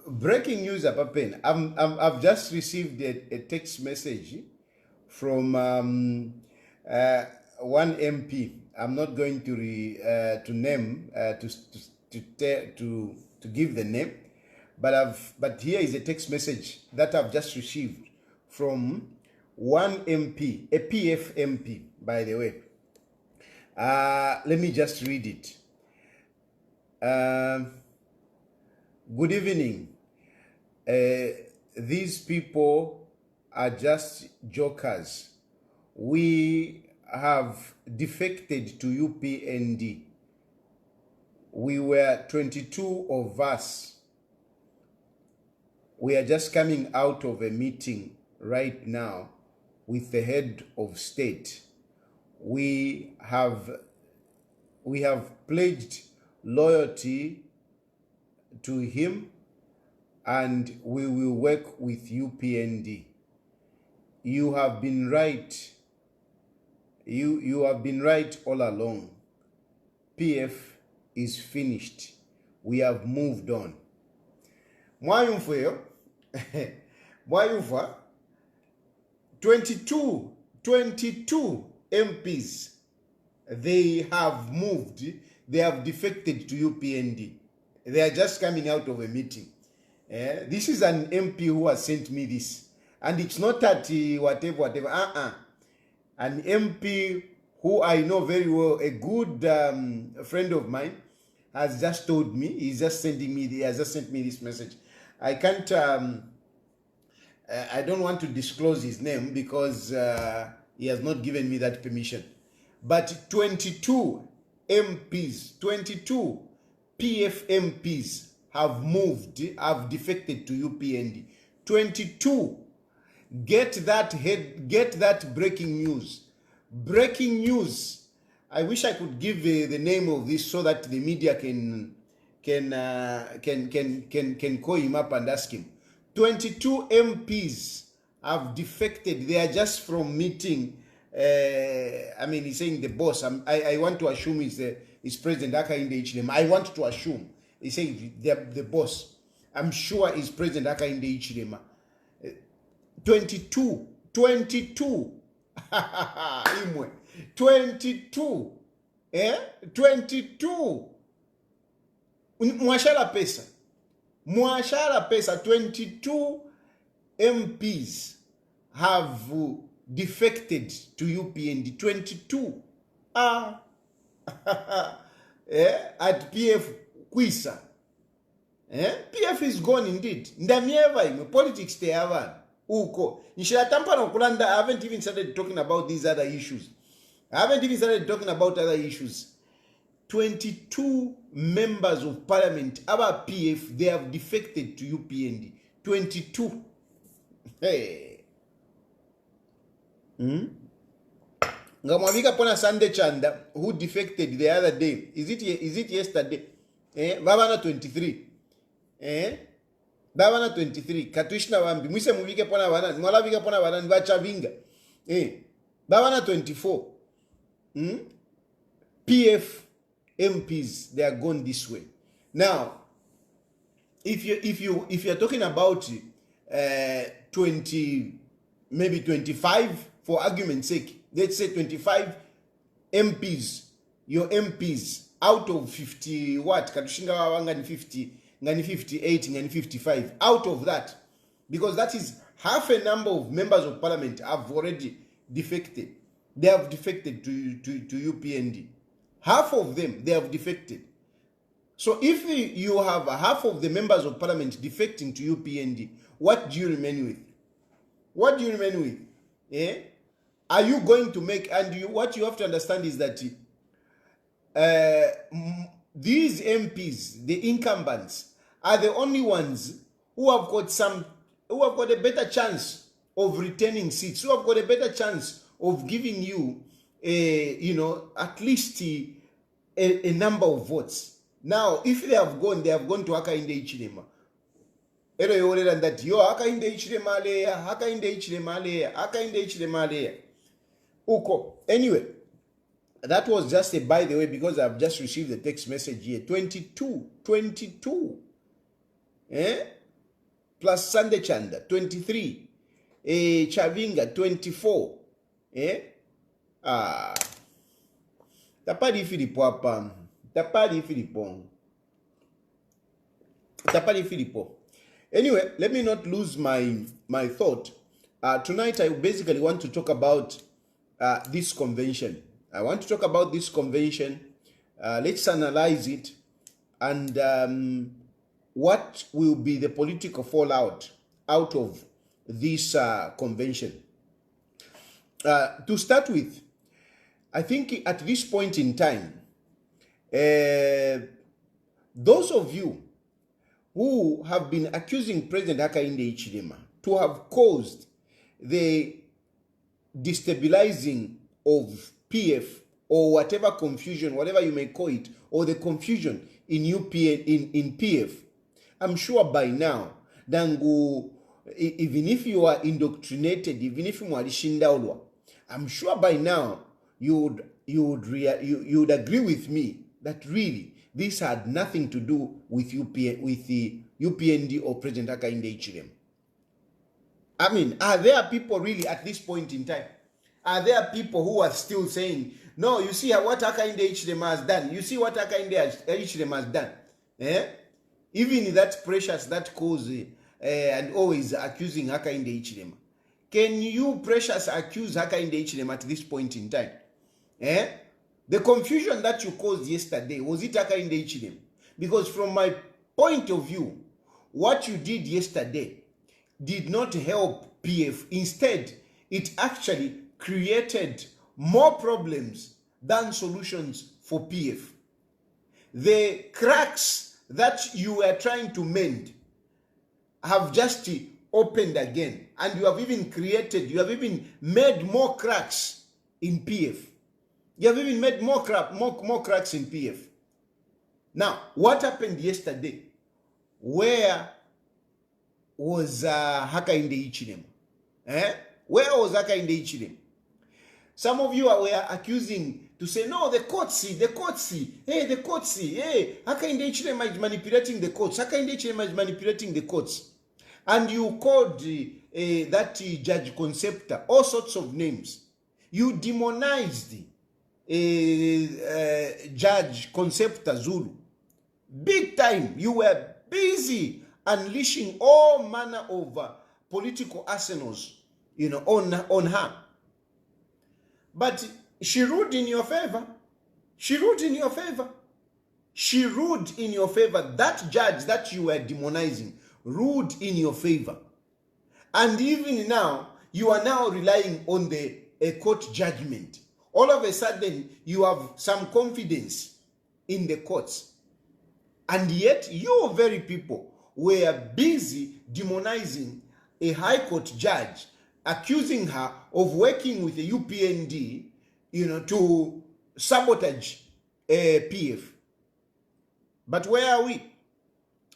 Breaking news, Apapen. I've just received a text message from one MP. I'm not going to name to give the name, but here is a text message that I've just received from one MP, a PF MP, by the way. Let me just read it. Good evening. These people are just jokers. We have defected to UPND. We were 22 of us. We are just coming out of a meeting right now with the head of state. We have pledged loyalty to him, and we will work with UPND. You have been right. You have been right all along. PF is finished. We have moved on. Mwayumfweyo, mwayumfa, 22 MPs, they have moved, they have defected to UPND. They are just coming out of a meeting. This is an MP who has sent me this. And it's not that whatever. An MP who I know very well, a good friend of mine, has just told me, he has just sent me this message. I can't, I don't want to disclose his name because he has not given me that permission. But 22 MPs, 22 PF MPs have moved, have defected to UPND. 22. Get that breaking news. Breaking news. I wish I could give the name of this so that the media can call him up and ask him. 22 MPs have defected. They are just from meeting. I mean, he's saying the boss. I want to assume he's President Hakainde Hichilema. I want to assume. He's saying the boss. I'm sure he's President Hakainde Hichilema. 22. 22. 22. 22. Mwashara pesa. 22 MPs have defected to UPND. 22. At PF Kwisa. PF is gone indeed. Ndamieva ime politics te havan. Uko. Nishilatampa no kulanda, I haven't even started talking about these other issues. 22 members of parliament, our PF, they have defected to UPND. 22. Hey. Ngamwavika pona Sunday Chanda, who defected the other day. Is it yesterday? Babana 23. Babana 23. Katuishna wambi. Mwise muvike pona wana. Mwala vika pona wana. Nvacha vinga. Babana 24. PF MPs, they are gone this way. Now, if you're talking about 20, maybe 25, for argument's sake, let's say 25 MPs, your MPs out of 50 what? Katushinga ngani 50, ngani 58, ngani 55. Out of that, because that is half a number of members of parliament have already defected. They have defected to UPND. Half of them, they have defected. So if you have half of the members of parliament defecting to UPND, what do you remain with? What do you remain with? Are you going to make, and what you have to understand is that these MPs, the incumbents, are the only ones who have got a better chance of retaining seats, who have got a better chance of giving you at least a number of votes. Now, if they have gone to Hakainde Hichilema. Ero yolera that yo Hakainde Hichilema leya, Hakainde Hichilema leya, Hakainde Hichilema leya. Uko. Anyway, that was just a by the way because I've just received the text message here. 22. plus Sunday Chanda 23, Chavinga 24, tapali Filippo hapa, tapali Filippo. Anyway, let me not lose my thought. Tonight I basically want to talk about this convention. I want to talk about this convention. Let's analyze it and what will be the political fallout out of this convention. To start with, I think at this point in time, those of you who have been accusing President Hakainde Hichilema to have caused the destabilizing of PF or whatever confusion, whatever you may call it, or the confusion in in PF, I'm sure by now, Dangu, even if you are indoctrinated, even if you are Shindaulwa, I'm sure by now you would agree with me that really this had nothing to do with the UPND or President Hakainde Hichilema. I mean, are there people really at this point in time? Are there people who are still saying, no, you see what Hakainde Hichilema has done. You see what Hakainde Hichilema has done. Even that precious, that cause, and always accusing Hakainde Hichilema. Can you, precious, accuse Hakainde Hichilema at this point in time? The confusion that you caused yesterday, was it Hakainde Hichilema? Because from my point of view, what you did yesterday did not help PF. Instead, it actually created more problems than solutions for PF. The cracks that you were trying to mend have just opened again, and you have even made more cracks in PF. You have even made more cracks in PF. Now, what happened yesterday? Where was Hakainde Hichilema? Where was Hakainde Hichilema? Some of you were accusing to say, no, the courts, hey, Hakainde Hichilema is manipulating the courts. Hakainde Hichilema is manipulating the courts. And you called that Judge Concepta all sorts of names. You demonized Judge Concepta Zulu. Big time. You were busy unleashing all manner of political arsenals, on her. But she ruled in your favor. She ruled in your favor. She ruled in your favor. That judge that you were demonizing ruled in your favor. And even now, you are now relying on the court judgment. All of a sudden, you have some confidence in the courts. And yet, you very people were busy demonizing a high court judge, accusing her of working with the UPND, to sabotage PF. But where are we?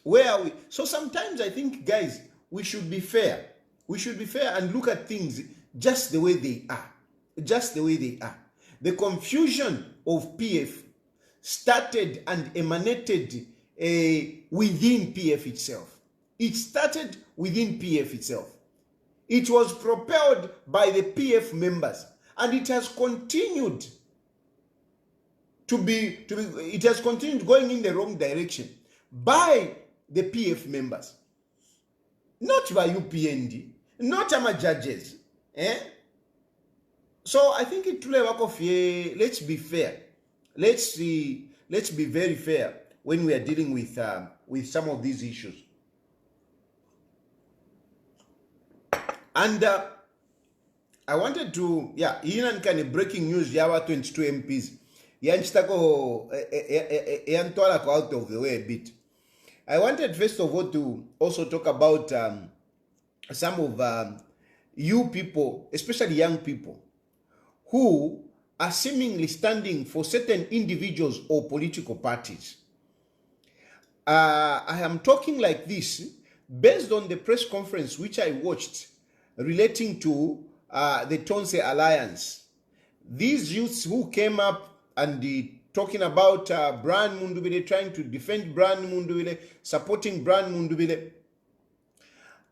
Where are we? So sometimes I think, guys, we should be fair. We should be fair and look at things just the way they are. Just the way they are. The confusion of PF started and emanated within PF itself. It started within PF itself. It was propelled by the PF members, and it has continued it has continued going in the wrong direction by the PF members, not by UPND, not our judges. So I think it will work off here. Let's be fair. Let's be very fair when we are dealing with some of these issues. And I wanted to, Inan kind of breaking news, Yawa 22 MPs. Yanchitako Yantwala out of the way a bit. I wanted first of all to also talk about some of you people, especially young people, who are seemingly standing for certain individuals or political parties. I am talking like this based on the press conference which I watched relating to the Tonse Alliance. These youths who came up and talking about Brian Mundubile, trying to defend Brian Mundubile, supporting Brian Mundubile.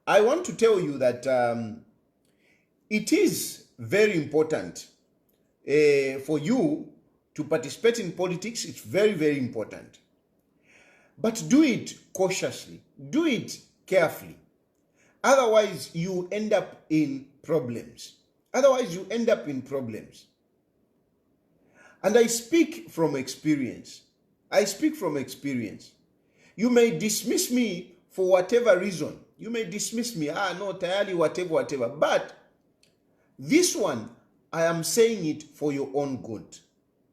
I want to tell you that it is very important for you to participate in politics. It's very, very important. But do it cautiously. Do it carefully. Otherwise, you end up in problems. Otherwise, you end up in problems. And I speak from experience. I speak from experience. You may dismiss me for whatever reason. You may dismiss me, no, Tayali, whatever. But this one, I am saying it for your own good.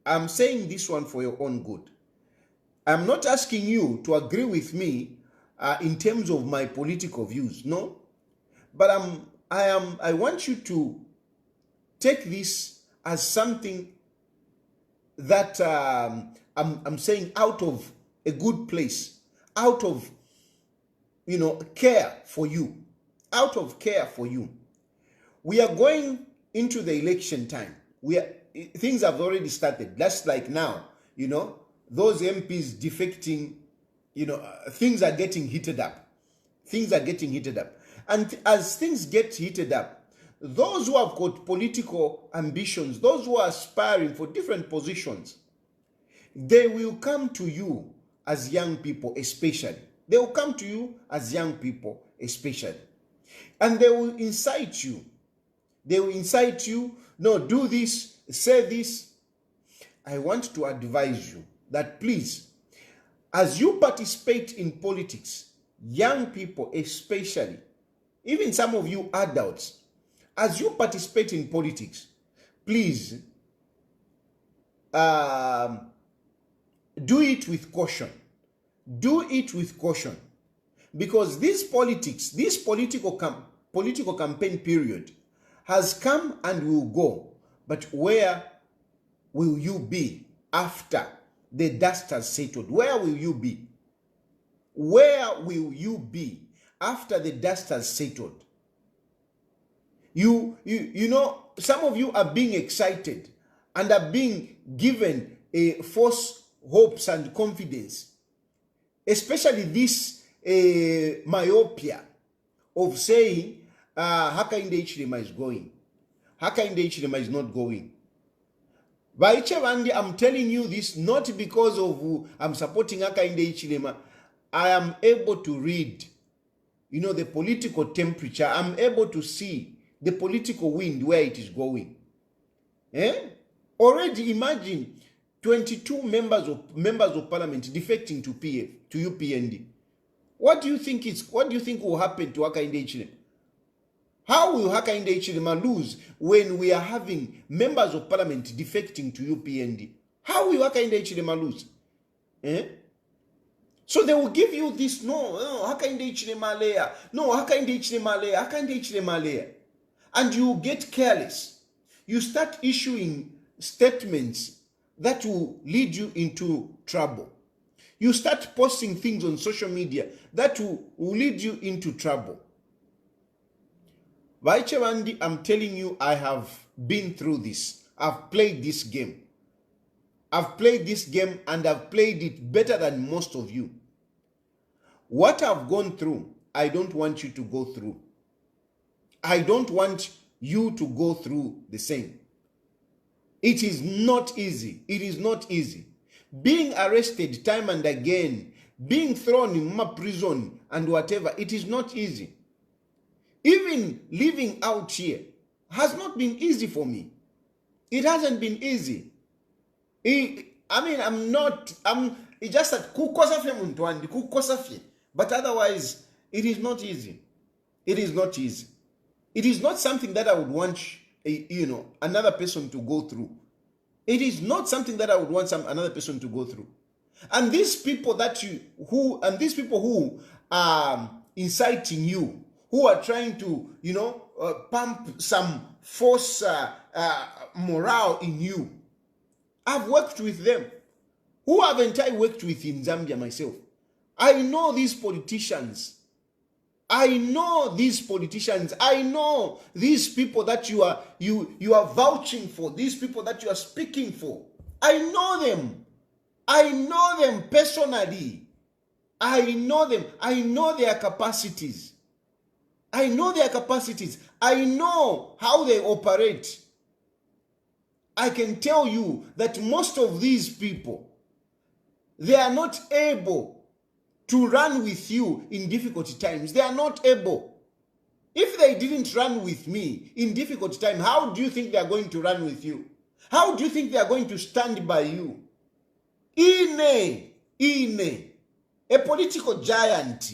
I'm saying this one for your own good. I'm not asking you to agree with me in terms of my political views, no. But I want you to take this as something that I'm saying out of a good place, out of, care for you, out of care for you. We are going into the election time. Things have already started. That's like now, those MPs defecting, things are getting heated up. Things are getting heated up. And as things get heated up, those who have got political ambitions, those who are aspiring for different positions, they will come to you as young people, especially. They will come to you as young people, especially. And they will incite you. They will incite you, no, do this, say this. I want to advise you that please, as you participate in politics, young people especially, even some of you adults, as you participate in politics, please do it with caution. Do it with caution. Because this politics, this political campaign period has come and will go. But where will you be after the dust has settled? Where will you be? Where will you be after the dust has settled? You know, some of you are being excited and are being given a false hopes and confidence, especially this myopia of saying Hakainde Hichilema is going, Hakainde Hichilema is not going. Vaichevandi, I'm telling you this not because of I'm supporting Hakainde Hichilema. I am able to read, the political temperature. I'm able to see the political wind where it is going. Already imagine 22 members of parliament defecting to UPND. What do you think will happen to Hakainde Hichilema? How will Hakainde Hichilema lose when we are having members of parliament defecting to UPND? How will Hakainde Hichilema lose? So they will give you this, no, Hakainde Hichilema layer, no, Hakainde Hichilema layer, Hakainde Hichilema layer. And you get careless. You start issuing statements that will lead you into trouble. You start posting things on social media that will lead you into trouble. Vaichevandi, I'm telling you, I have been through this. I've played this game. I've played this game and I've played it better than most of you. What I've gone through, I don't want you to go through. I don't want you to go through the same. It is not easy. It is not easy. Being arrested time and again, being thrown in my prison and whatever, it is not easy. Even living out here has not been easy for me. It hasn't been easy. It's just that but otherwise, it is not easy. It is not easy. It is not something that I would want, another person to go through. It is not something that I would want another person to go through. And these people who are inciting you, who are trying to, pump some false morale in you, I've worked with them. Who haven't I worked with in Zambia myself? I know these politicians. I know these politicians. I know these people that you are vouching for, these people that you are speaking for. I know them. I know them personally. I know them. I know their capacities. I know their capacities. I know how they operate. I can tell you that most of these people, they are not able to run with you in difficult times. They are not able. If they didn't run with me in difficult time, how do you think they are going to run with you? How do you think they are going to stand by you? A political giant,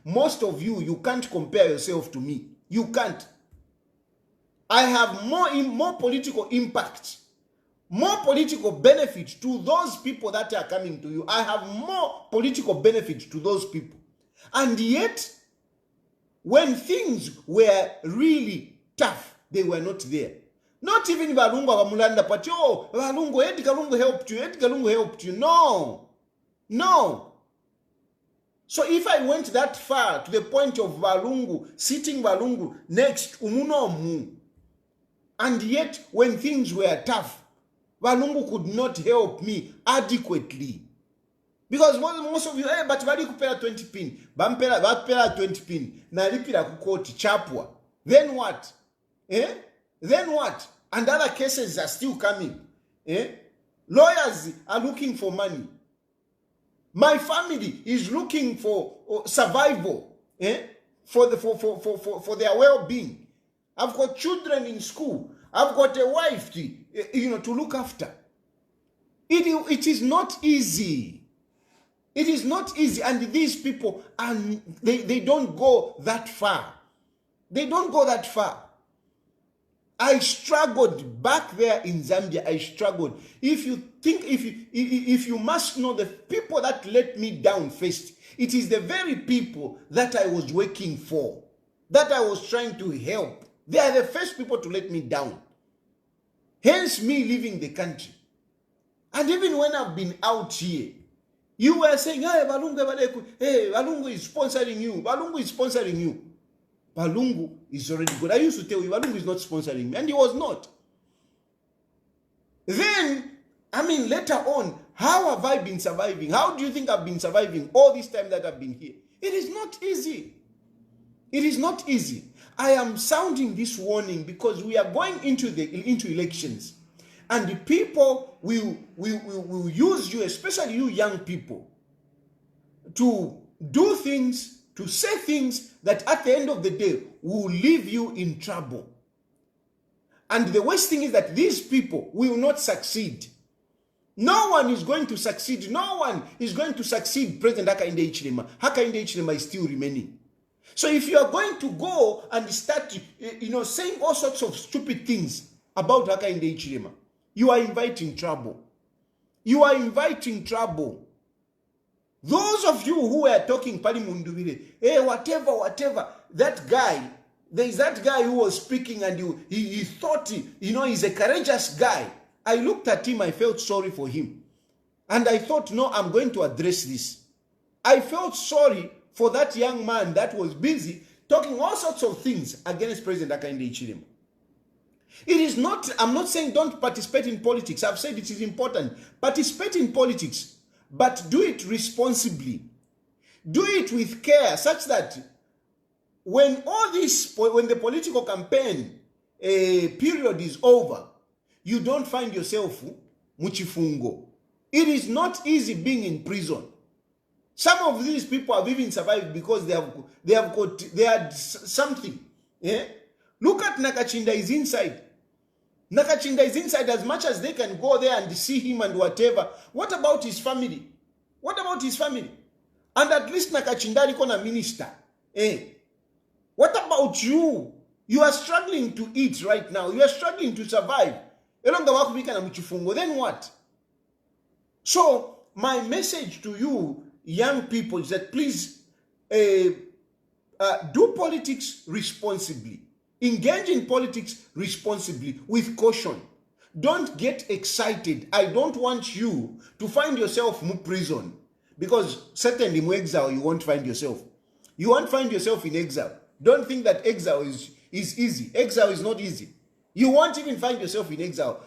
most of you, you can't compare yourself to me. You can't. I have more political impact, more political benefit to those people that are coming to you. I have more political benefit to those people. And yet, when things were really tough, they were not there. Not even Balungu Abamulanda, but Balungu, Edgar Lungu helped you, Edgar Lungu helped you. No. No. So if I went that far to the point of Balungu, sitting Balungu next, Umunomu, and yet when things were tough, Balungu could not help me adequately. Because most of you, but Bali kupela 20 pin, Bampela 20 pin, Nalipira kukoti chapwa. Then what? Then what? And other cases are still coming. Lawyers are looking for money. My family is looking for survival, for their well-being. I've got children in school. I've got a wife to look after. It is not easy. It is not easy, and these people they don't go that far. They don't go that far. I struggled back there in Zambia. I struggled. If you must know the people that let me down first, it is the very people that I was working for, that I was trying to help. They are the first people to let me down. Hence me leaving the country. And even when I've been out here, you were saying, hey, Balungu is sponsoring you. Balungu is sponsoring you. Balungu is already good. I used to tell you, Balungu is not sponsoring me. And he was not. Then, later on, how have I been surviving? How do you think I've been surviving all this time that I've been here? It is not easy. It is not easy. I am sounding this warning because we are going into elections. And the people will use you, especially you young people, to do things, to say things that at the end of the day will leave you in trouble. And the worst thing is that these people will not succeed. No one is going to succeed. No one is going to succeed President Hakainde Hichilema. Hakainde Hichilema is still remaining. So if you are going to go and start, saying all sorts of stupid things about Hakainde Hichilema, you are inviting trouble. You are inviting trouble. Those of you who are talking Palimunduvile, whatever, that guy, there is that guy who was speaking and he thought, he's a courageous guy. I looked at him, I felt sorry for him. And I thought, no, I'm going to address this. I felt sorry for that young man that was busy talking all sorts of things against President Hakainde Hichilema. It is not, I'm not saying don't participate in politics. I've said it is important. Participate in politics, but do it responsibly. Do it with care, such that when the political campaign period is over, you don't find yourself muchifungo. It is not easy being in prison. Some of these people have even survived because they had something. Look at Nakachinda is inside. Nakachinda is inside as much as they can go there and see him and whatever. What about his family? What about his family? And at least Nakachinda is a minister. What about you? You are struggling to eat right now. You are struggling to survive. Then what? So my message to you young people is that please do politics responsibly. Engage in politics responsibly with caution. Don't get excited. I don't want you to find yourself in prison, because certainly in exile you won't find yourself. You won't find yourself in exile. Don't think that exile is easy. Exile is not easy. You won't even find yourself in exile.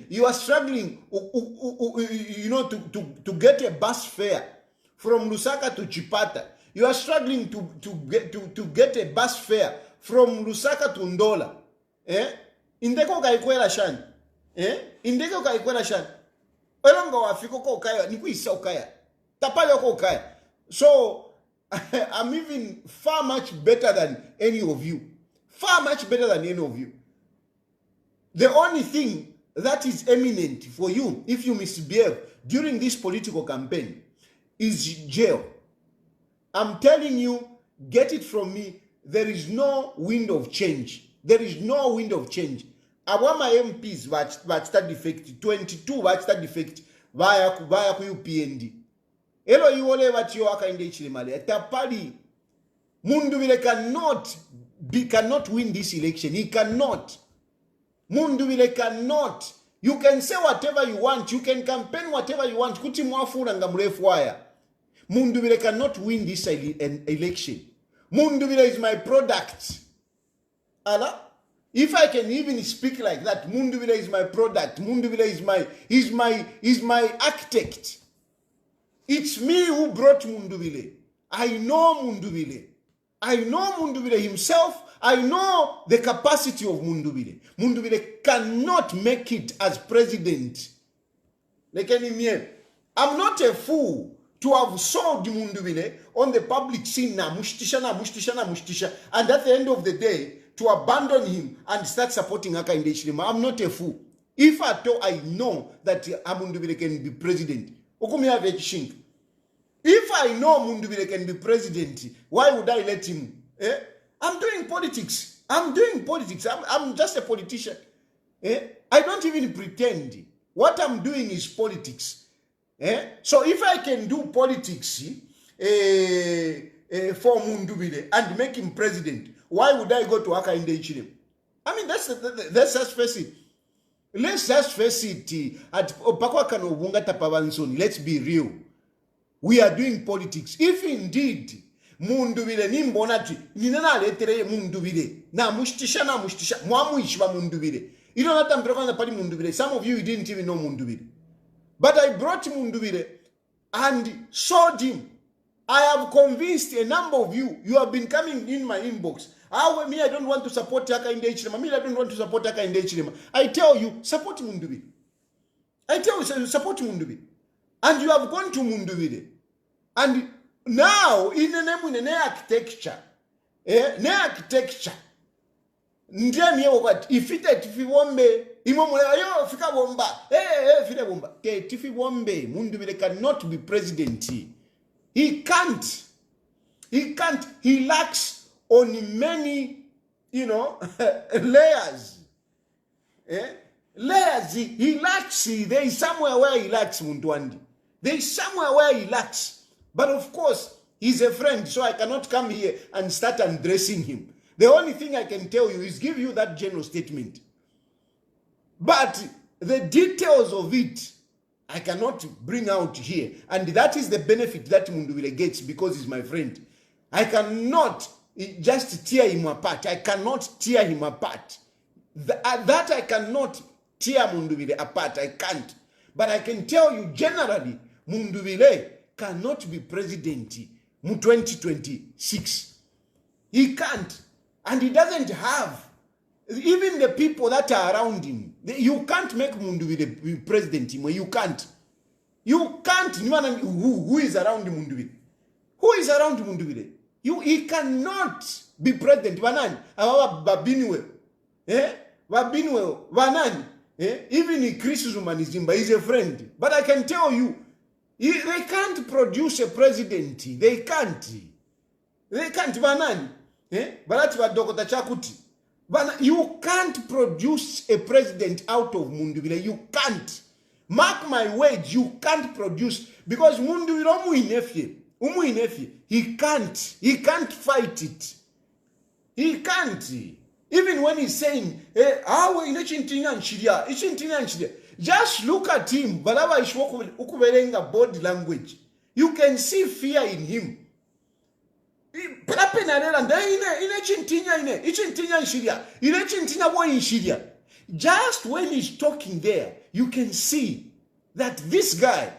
You are struggling, to get a bus fare from Lusaka to Chipata. You are struggling to get a bus fare from Lusaka to Ndola. Indeko kaikwela shan. Indeko kaikwela shan. Elonga wafiko ko kaya nikuisa ukaya. Tapale ko kaya. So I'm even far much better than any of you. Far much better than any of you. The only thing that is eminent for you, if you misbehave during this political campaign, is jail. I'm telling you, get it from me, there is no wind of change. There is no wind of change. Awama MPs vachita defect, 22 vachita defect, vaya ku UPND. Elo iwole vati waka inde ichilimali. Etapali, Mundubile cannot win this election. He cannot. Mundubile cannot. You can say whatever you want. You can campaign whatever you want. Kuti mwafura nga mrefu waya. Mundubile cannot win this election. Mundubile is my product. Allah? If I can even speak like that, Mundubile is my product. Mundubile is my architect. It's me who brought Mundubile. I know Mundubile. I know Mundubile himself. I know the capacity of Mundubile. Mundubile cannot make it as president. I'm not a fool to have sold Mundubile on the public scene now, mushtisha, and at the end of the day, to abandon him and start supporting Hakainde Hichilema. I'm not a fool. If at all I know that Mundubile can be president, if I know Mundubile can be president, why would I let him? I'm doing politics. I'm just a politician. I don't even pretend. What I'm doing is politics. So if I can do politics for Mundubile and make him president, why would I go to Hakainde Hichilema? I mean, let's just face it. Let's just face it. Let's be real. We are doing politics. If indeed Mundubile nimbonati ninana letere Mundubile na mushtisha mwamu ishba Mundubile. You don't have to Mundubile. Some of you didn't even know Mundubile. But I brought Mundubile and showed him. I have convinced a number of you. You have been coming in my inbox. Me, I don't want to support Hakainde Hichilema. Me, I don't want to support Hakainde Hichilema. I tell you, support Mundubile. I tell you, support Mundubile. And you have gone to Mundubile. And now, in the name of architecture, if you want me, Mundubile cannot be president. He can't. He lacks on many, layers. Layers. He lacks. There is somewhere where he lacks, Mundwandi. There is somewhere where he lacks. But of course, he's a friend, so I cannot come here and start undressing him. The only thing I can tell you is give you that general statement. But the details of it, I cannot bring out here. And that is the benefit that Mundubile gets because he's my friend. I cannot just tear him apart. I cannot tear him apart. That I cannot tear Mundubile apart. I can't. But I can tell you generally, Mundubile cannot be president in 2026. He can't. And he doesn't have. Even the people that are around him. You can't make Mundubile be president. You can't. You can't. Who is around Mundubile? Who is around Mundubile? He cannot be president. Babinwe. Babinwe. Vanan. Even Chris Zumanizimba is a friend. But I can tell you, they can't produce a president. They can't. They can't. Vanan. You can't produce a president out of Mundubile. You can't. Mark my words, you can't produce. Because Mundubile, he can't. He can't fight it. He can't. Even when he's saying, just look at him. Body language. You can see fear in him. Just when he's talking there, you can see that this guy,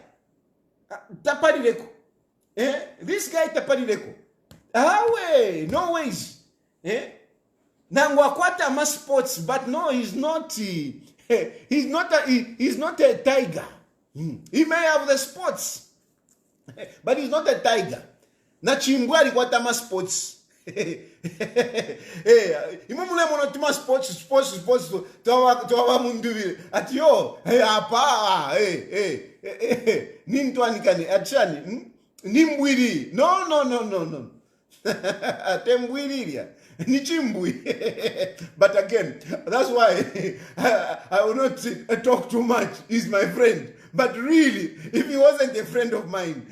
this guy Taparileko, No ways. Nangwakwata ma sports, but no, he's not a tiger. He may have the sports, but he's not a tiger. Na chimbwa alikwata ma sports. Imamule mono tuma sports tuwa mundu vile. Ati yo, apa, nimtuanikani, achani, nimbwiri. No. Tembwiriria. Nichimbui. But again, that's why I will not talk too much. He's my friend. But really, if he wasn't a friend of mine,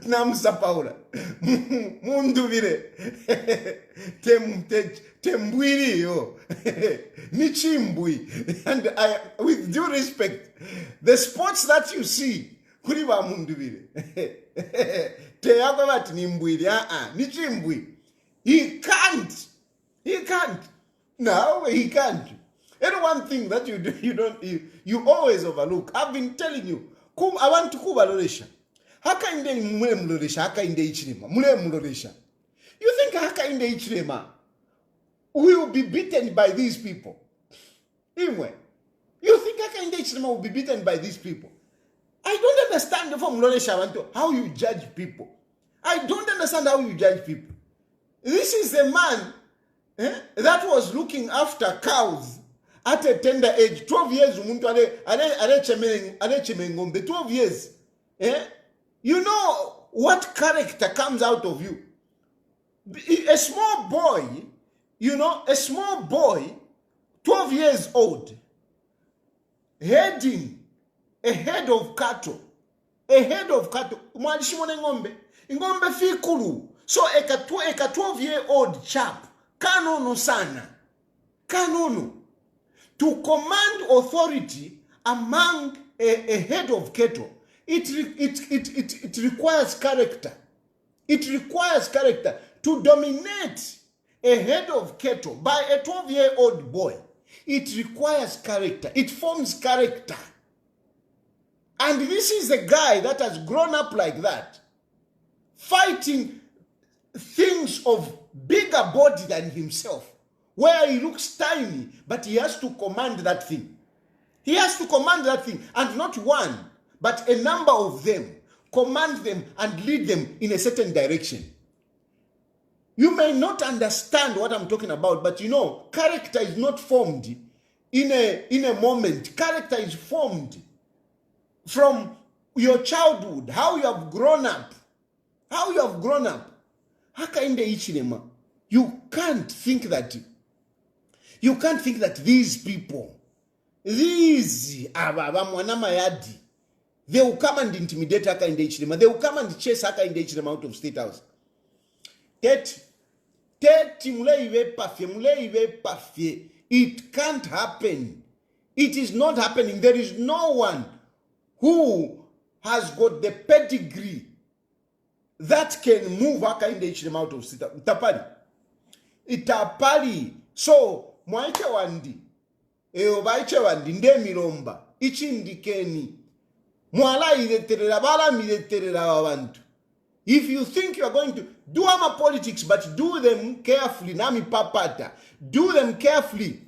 Namsa Paula, Mundu vile, Tembwiri yo, Nichimbui. And with due respect, the sports that you see, Kuriwa Mundu vile. He can't. No, he can't. And one thing that you always overlook. I've been telling you, I want to kuba loresha. Haka inde mule mloresha, haka inde ichirema. Mule mloresha. You think haka inde ichirema will be beaten by these people? Anyway, you think haka inde ichirema will be beaten by these people? I don't understand how you judge people. I don't understand how you judge people. This is a man that was looking after cows at a tender age. 12 years. 12 years. You know what character comes out of you. A small boy, a small boy, 12 years old, heading a head of cattle. Mwalishimone ngombe fikulu. So eka 12-year-old chap kanono sana. Kanono to command authority among a head of cattle. It requires character. It requires character to dominate a head of cattle by a 12-year-old boy. It requires character. It forms character. And this is a guy that has grown up like that, fighting things of bigger body than himself, where he looks tiny, but he has to command that thing. He has to command that thing, and not one, but a number of them. Command them and lead them in a certain direction. You may not understand what I'm talking about, but character is not formed in a moment. Character is formed from your childhood, how you have grown up. You can't think that these people, they will come and intimidate Haka in the Ichilema. They will come and chase Haka in the Ichilema out of State House. It can't happen. It is not happening. There is no one who has got the pedigree that can move Haka in the Ichilema out of State House. Itapali. So, mwaiche wandi. Baiche wandi. Nde milomba. Ichindikeni. Mwala ileterera. Bala mileterera wabantu. If you think you are going to do ama politics, but do them carefully. Nami papata. Do them carefully.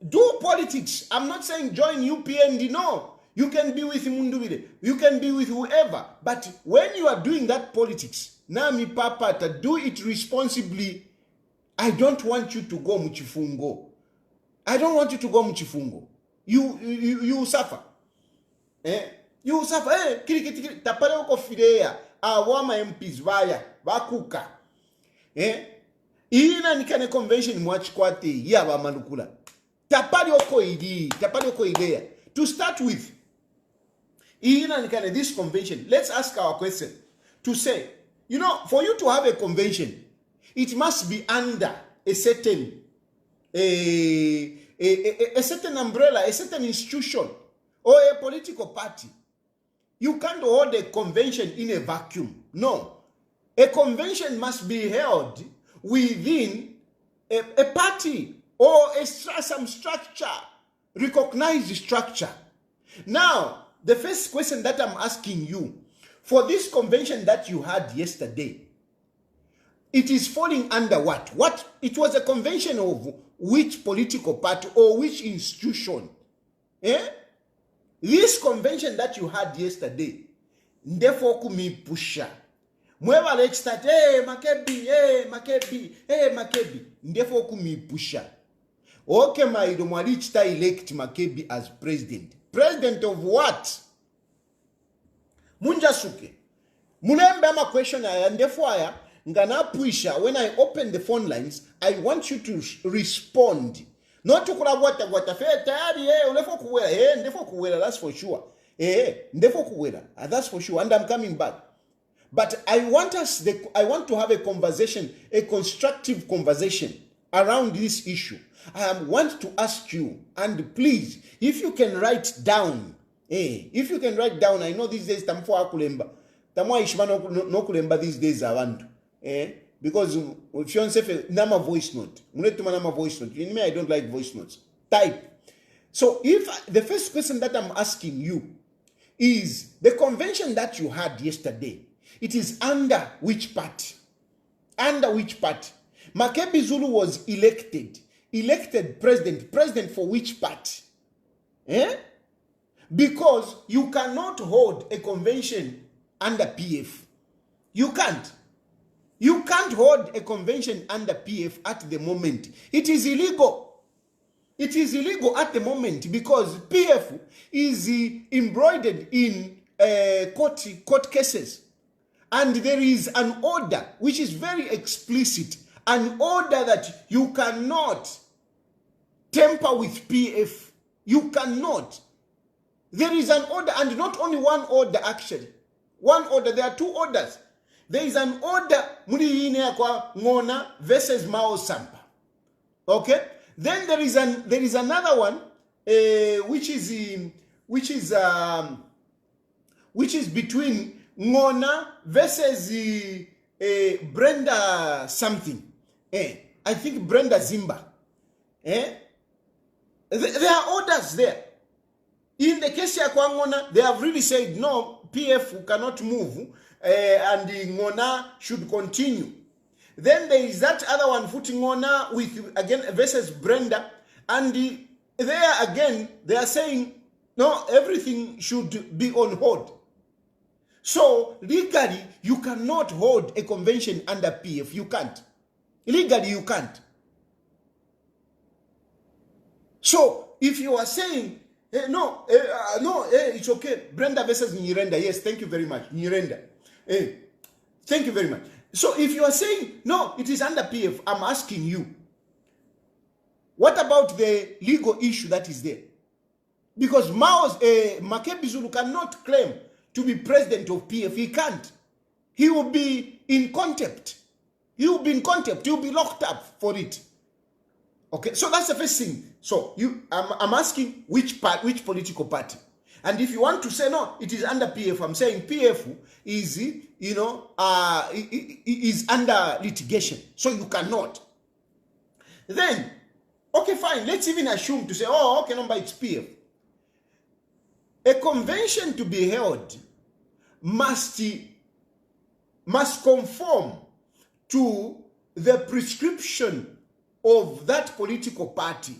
Do politics. I'm not saying join UPND. No. You can be with Munduvile. You can be with whoever. But when you are doing that politics, nami papata, do it responsibly. I don't want you to go muchifungo. I don't want you to go muchifungo. You suffer. You suffer. Kiri. Tapale uko fidea. Awama MPs vaya. Vakuka. Ina nikane convention mwachikwate. Yaba manukula. Tapale uko idea. To start with, ina nikane this convention. Let's ask our question. To say, for you to have a convention, it must be under a certain a certain umbrella, a certain institution, or a political party. You can't hold a convention in a vacuum. No. A convention must be held within a party or some structure, recognized structure. Now, the first question that I'm asking you, For this convention that you had yesterday, it is falling under what? It was a convention of which political party or which institution? This convention that you had yesterday, therefore kumi pusha. Mweva let's start, Makebi, Makebi, therefore kumi pusha. Okay, my Mwalichta elect Makebi as president. President of what? Munjasuke. Munembe ama question and therefore ngana pusha. When I open the phone lines, I want you to respond. Not to kula wata fe tayari ulefo kuwela ndefo kuwela, that's for sure. Ndefo kuwela, that's for sure, and I'm coming back. But I want to have a conversation, a constructive conversation around this issue. I want to ask you, and please, if you can write down, if you can write down, I know these days tamfo akulemba, tamwa ishima no kulemba these days around, because if you don't say nama voice note, nama voice note. You know me, I don't like voice notes. Type. So if the first question that I'm asking you is the convention that you had yesterday, it is under which party? Under which party? Makebi Zulu was elected president for which party? Because you cannot hold a convention under PF. You can't. You can't hold a convention under PF at the moment. It is illegal. It is illegal at the moment because PF is embroidered in court cases. And there is an order which is very explicit, an order that you cannot tamper with PF. You cannot. There is an order, and not only one order actually. One order, there are two orders. There is an order Ngona versus Mao Sampa. Okay? Then there is another one which is between Ngona versus Brenda something. I think Brenda Zimba. There are orders there. In the case of Ngona, they have really said no, PF cannot move and Ngona should continue. Then there is that other one, footing Ngona with again versus Brenda, and there again they are saying no, everything should be on hold. So legally, you cannot hold a convention under PF. You can't. Legally, you can't. So if you are saying no, it's okay, Brenda versus Nyirenda, yes, thank you very much, Nyirenda. Thank you very much. So if you are saying no, it is under PF, I'm asking you, what about the legal issue that is there? Because Makebi Zulu cannot claim to be president of PF. He can't. He will be in contempt. He will be in contempt. He will be locked up for it. Okay, so that's the first thing. So I'm asking which political party. And if you want to say no, it is under PF, I'm saying PF is, is under litigation. So you cannot. Then, okay, fine. Let's even assume to say, oh, okay, no, but it's PF. A convention to be held must conform to the prescription of that political party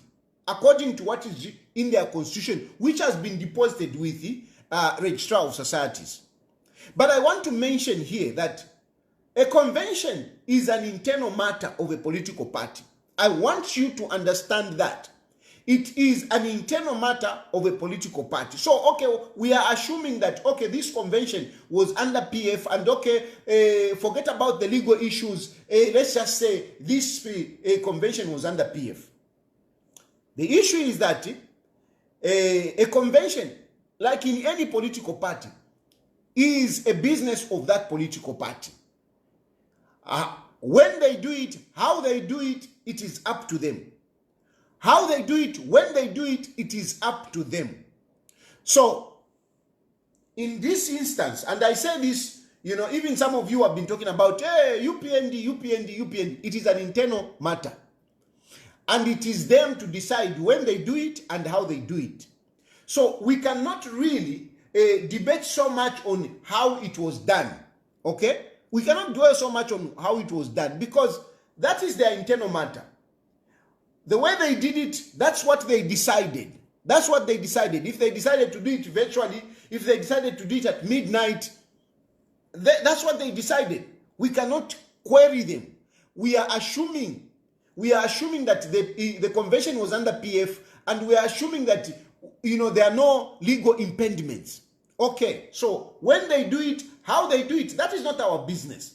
according to what is in their constitution, which has been deposited with the Registrar of Societies. But I want to mention here that a convention is an internal matter of a political party. I want you to understand that. It is an internal matter of a political party. So, okay, we are assuming that, okay, this convention was under PF, and okay, forget about the legal issues. Let's just say this convention was under PF. The issue is that a convention, like in any political party, is a business of that political party. When they do it, how they do it, it is up to them. How they do it, when they do it, it is up to them. So, in this instance, and I say this, even some of you have been talking about, hey, UPND. It is an internal matter. And it is them to decide when they do it and how they do it. So, we cannot really debate so much on how it was done. Okay? We cannot dwell so much on how it was done because that is their internal matter. The way they did it, that's what they decided. That's what they decided. If they decided to do it virtually, if they decided to do it at midnight, that's what they decided. We cannot query them. We are assuming that the convention was under PF, and we are assuming that there are no legal impediments. Okay, so when they do it, how they do it, that is not our business.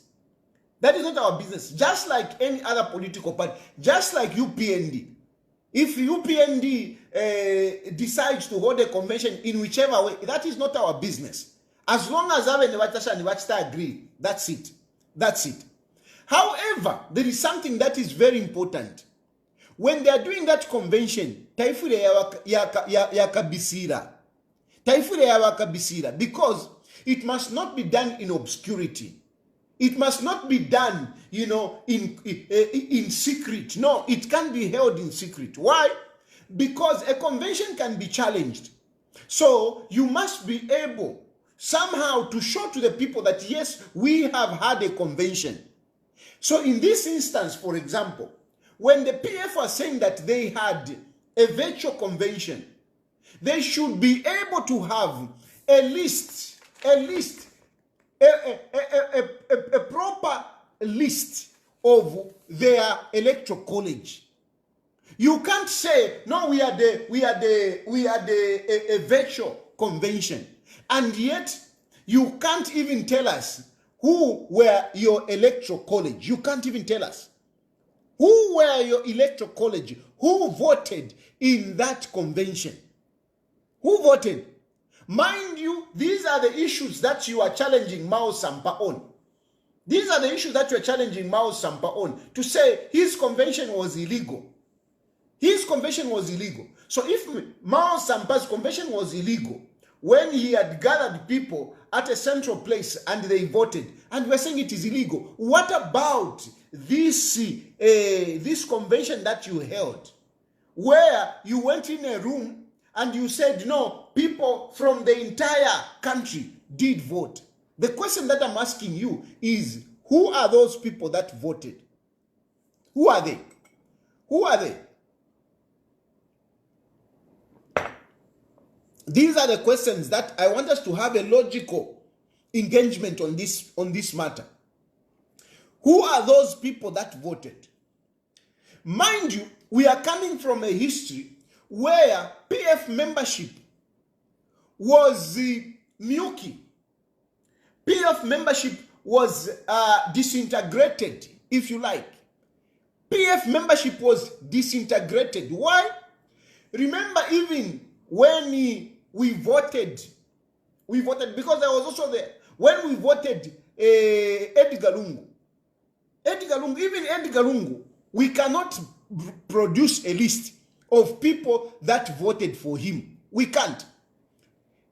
That is not our business. Just like any other political party, just like UPND. If UPND decides to hold a convention in whichever way, that is not our business. As long as Ave Nevatasha and Nevachta agree, that's it. That's it. However, there is something that is very important. When they are doing that convention, taifure yakabisira. Taifure yakabisira, because it must not be done in obscurity. It must not be done, in secret. No, it can't be held in secret. Why? Because a convention can be challenged. So you must be able somehow to show to the people that, yes, we have had a convention. So in this instance, for example, when the PF was saying that they had a virtual convention, they should be able to have a proper list of their electoral college. You can't say, no, we had a virtual convention, and yet you can't even tell us who were your electoral college. You can't even tell us who were your electoral college, who voted in that convention. Who voted? Mind you, these are the issues that you are challenging Mao Sampa on. These are the issues that you are challenging Mao Sampa on, to say his convention was illegal. His convention was illegal. So if Mao Sampa's convention was illegal, when he had gathered people at a central place and they voted, and we're saying it is illegal, what about this convention that you held, where you went in a room and you said, no, people from the entire country did vote? The question that I'm asking you is, who are those people that voted? Who are they? Who are they? These are the questions that I want us to have a logical engagement on this matter. Who are those people that voted? Mind you, we are coming from a history where PF membership was milky. PF membership was disintegrated, if you like. PF membership was disintegrated. Why? Remember, even when we voted because I was also there. When we voted Edgar Lungu, even Edgar Lungu, we cannot produce a list of people that voted for him. We can't.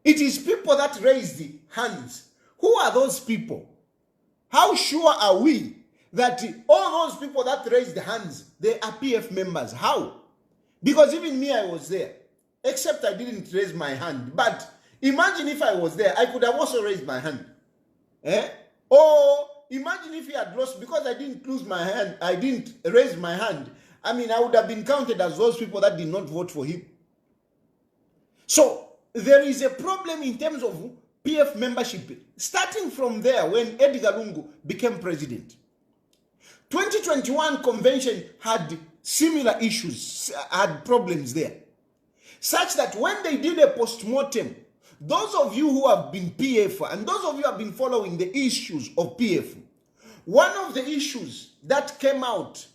It is people that raised the hands. Who are those people? How sure are we that all those people that raised the hands, they are PF members? How? Because even me, I was there. Except I didn't raise my hand. But imagine if I was there, I could have also raised my hand. Or imagine if he had lost, because I didn't lose my hand, I didn't raise my hand. I mean, I would have been counted as those people that did not vote for him. So there is a problem in terms of PF membership, starting from there when Edgar Lungu became president. 2021 convention had similar issues, had problems there. Such that when they did a post-mortem, those of you who have been PF and those of you who have been following the issues of PF, one of the issues that came out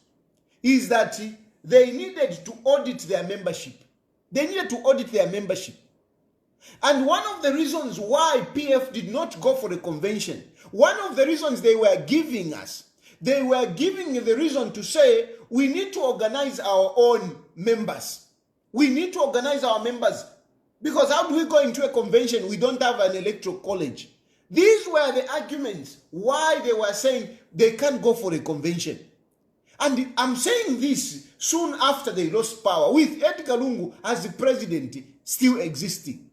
is that they needed to audit their membership. They needed to audit their membership. And one of the reasons why PF did not go for the convention, one of the reasons they were giving us, they were giving the reason to say, we need to organize our own members. We need to organize our members, because how do we go into a convention? We don't have an electoral college. These were the arguments why they were saying they can't go for a convention. And I'm saying this soon after they lost power, with Edgar Lungu as the president still existing.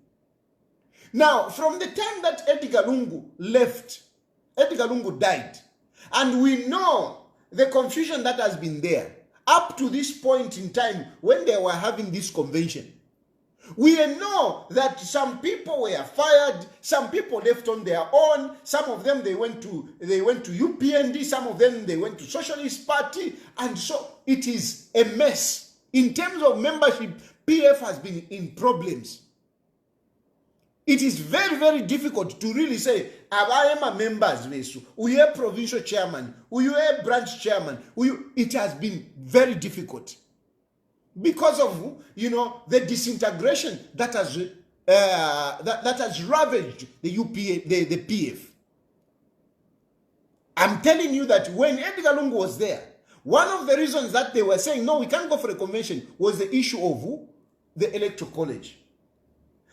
Now, from the time that Edgar Lungu left, Edgar Lungu died, and we know the confusion that has been there up to this point in time when they were having this convention. We know that some people were fired, some people left on their own, some of them they went to UPND, some of them they went to Socialist Party, and so it is a mess. In terms of membership, PF has been in problems. It is very, very difficult to really say, I am a members, we are provincial chairman, we are branch chairman. It has been very difficult because of, you know, the disintegration that has that has ravaged the the PF. I'm telling you that when Edgar Lungu was there, one of the reasons that they were saying, no, we can't go for a convention, was the issue of the electoral college.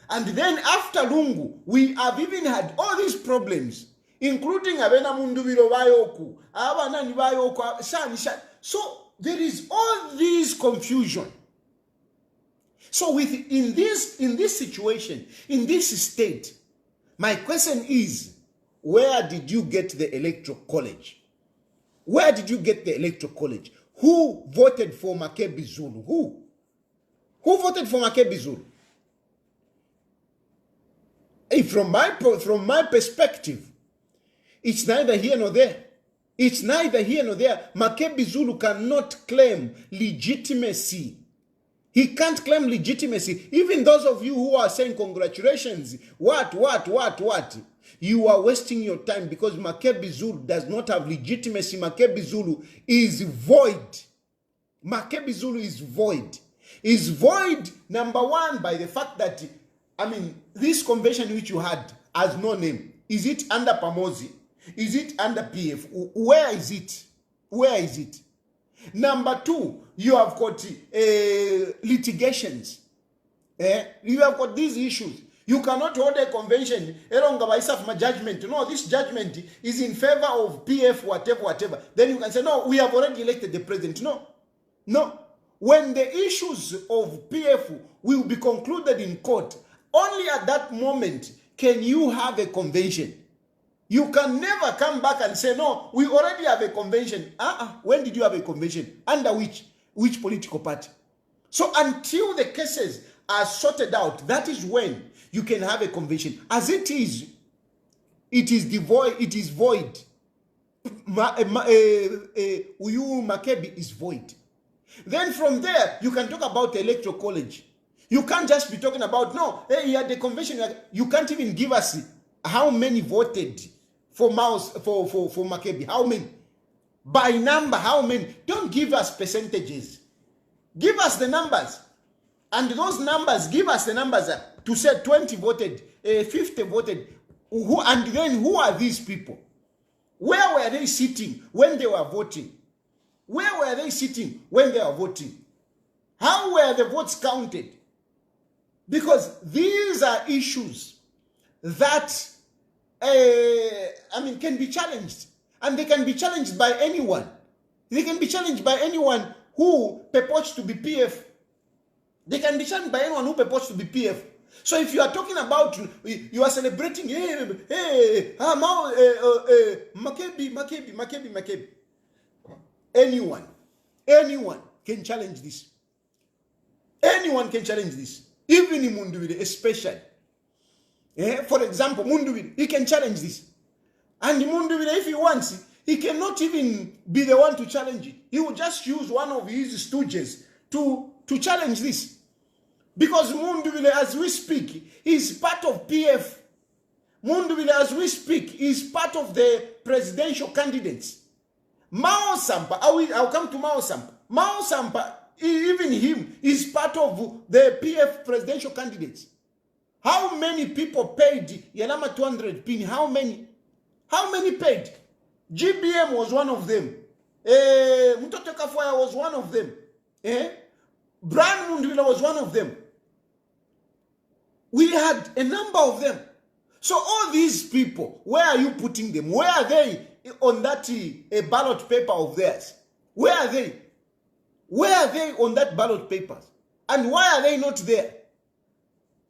And then after Lungu, we have even had all these problems, including Abena Mundubiro Bayoku, Abanani Bayoku, so there is all this confusion. So in this situation, in this state, my question is, where did you get the electoral college? Where did you get the electoral college? Who voted for Makebi Zulu? Who voted for Makebi Zulu? From my perspective, it's neither here nor there. It's neither here nor there. Makebi Zulu cannot claim legitimacy. He can't claim legitimacy. Even those of you who are saying congratulations, what? You are wasting your time because Makebi Zulu does not have legitimacy. Makebi Zulu is void. Makebi Zulu is void. Is void, number one, by the fact that, I mean, this convention which you had has no name. Is it under Pamozi? Is it under PF? Where is it? Where is it? Number two, you have got litigations. You have got these issues. You cannot hold a convention, judgment. No, this judgment is in favor of PF, whatever. Then you can say, no, we have already elected the president. No. When the issues of PF will be concluded in court, only at that moment can you have a convention. You can never come back and say, no, we already have a convention. When did you have a convention? Under which political party? So until the cases are sorted out, that is when you can have a convention. As it is devoid, it is void. Makebi is void. Then from there, you can talk about the electoral college. You can't just be talking about, no, hey, you had the convention. You can't even give us how many voted for Makebi. How many? By number, how many? Don't give us percentages. Give us the numbers. And those numbers, give us the numbers to say 20 voted, 50 voted. And then who are these people? Where were they sitting when they were voting? Where were they sitting when they were voting? How were the votes counted? Because these are issues that, can be challenged. And they can be challenged by anyone. They can be challenged by anyone who purports to be PF. They can be challenged by anyone who purports to be PF. So if you are talking about, you are celebrating, Makebi. Anyone can challenge this. Anyone can challenge this. Even Mundubile, especially. For example, Mundubile, he can challenge this. And Mundubile, if he wants, he cannot even be the one to challenge it. He will just use one of his stooges to challenge this. Because Mundubile, as we speak, is part of PF. Mundubile, as we speak, is part of the presidential candidates. Mao Sampa, I'll come to Mao Sampa. Mao Sampa, even him, is part of the PF presidential candidates. How many people paid Yalama 200 pin? How many? How many paid? GBM was one of them. Mtoto Kafuaya was one of them. Brian Mundubile was one of them. We had a number of them. So all these people, where are you putting them? Where are they on that ballot paper of theirs? Where are they? Where are they on that ballot paper? And why are they not there?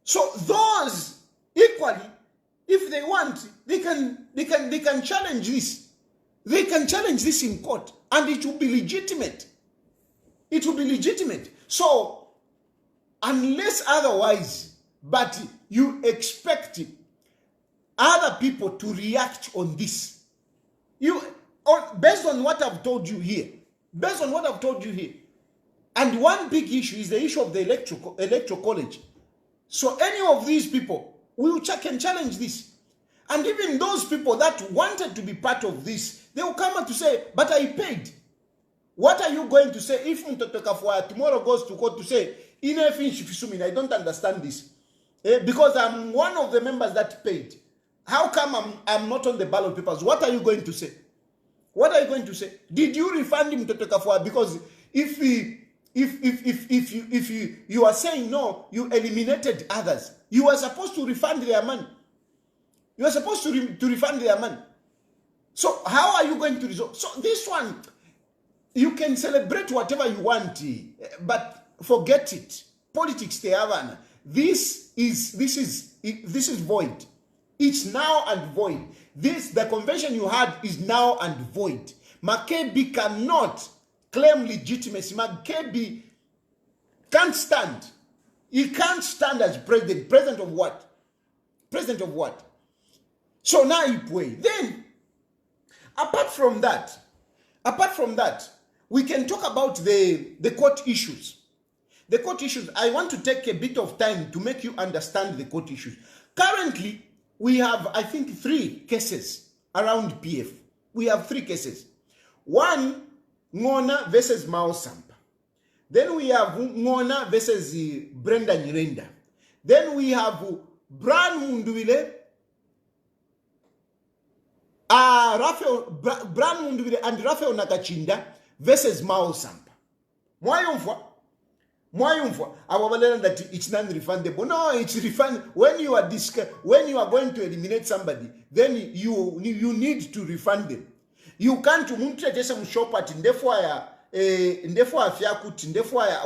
So those Equally, if they want, they can challenge this. They can challenge this in court, and it will be legitimate. It will be legitimate. So, unless otherwise, but you expect other people to react on this. Based on what I've told you here. Based on what I've told you here. And one big issue is the issue of the electoral college. So any of these people can challenge this. And even those people that wanted to be part of this, they will come out to say, but I paid. What are you going to say if Mtotokafwa tomorrow goes to court to say, I don't understand this. Because I'm one of the members that paid. How come I'm not on the ballot papers? What are you going to say? What are you going to say? Did you refund him Mtotokafwa? Because if you are saying no, you eliminated others. You were supposed to refund their money. You are supposed to refund their money. So how are you going to resolve? So this one, you can celebrate whatever you want, but forget it. Politics, this is void. It's now and void. The convention you had is now and void. Makebi cannot claim legitimacy. Makebi can't stand. He can't stand as president. President of what? President of what? So now he pray. Then, apart from that, we can talk about the court issues. The court issues, I want to take a bit of time to make you understand the court issues. Currently, we have, I think, 3 cases around PF. We have 3 cases. One, Ngona versus Mao Sampa. Then we have Ngona versus Brenda Nyirenda. Then we have Bran Munduwile, Bran Munduwile and Raphael Nakachinda versus Mao Sampa. Mwayumfwa that it's non-refundable. No, it's refundable. When you are going to eliminate somebody, then you need to refund them. You can't shop at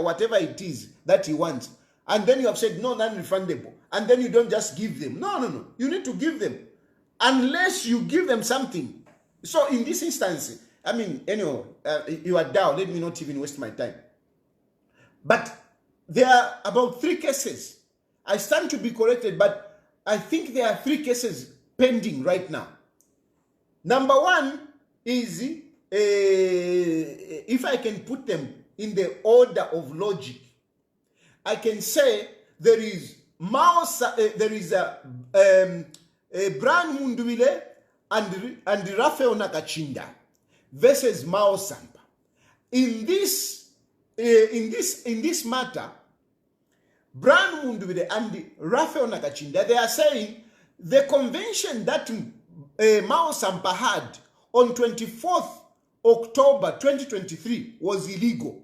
whatever it is that he wants, and then you have said no, non-refundable, and then you don't just give them. No. You need to give them, unless you give them something. So in this instance, I mean, anyway, you are down. Let me not even waste my time. But there are about 3 cases. I stand to be corrected, but I think there are 3 cases pending right now. Number 1 is, if I can put them in the order of logic, I can say there is Bran Munduwile and Raphael Nakachinda versus Mao Sampa. In this matter, Bran Munduwile and Raphael Nakachinda, they are saying the convention that Mao Sampa had on 24th October 2023 was illegal.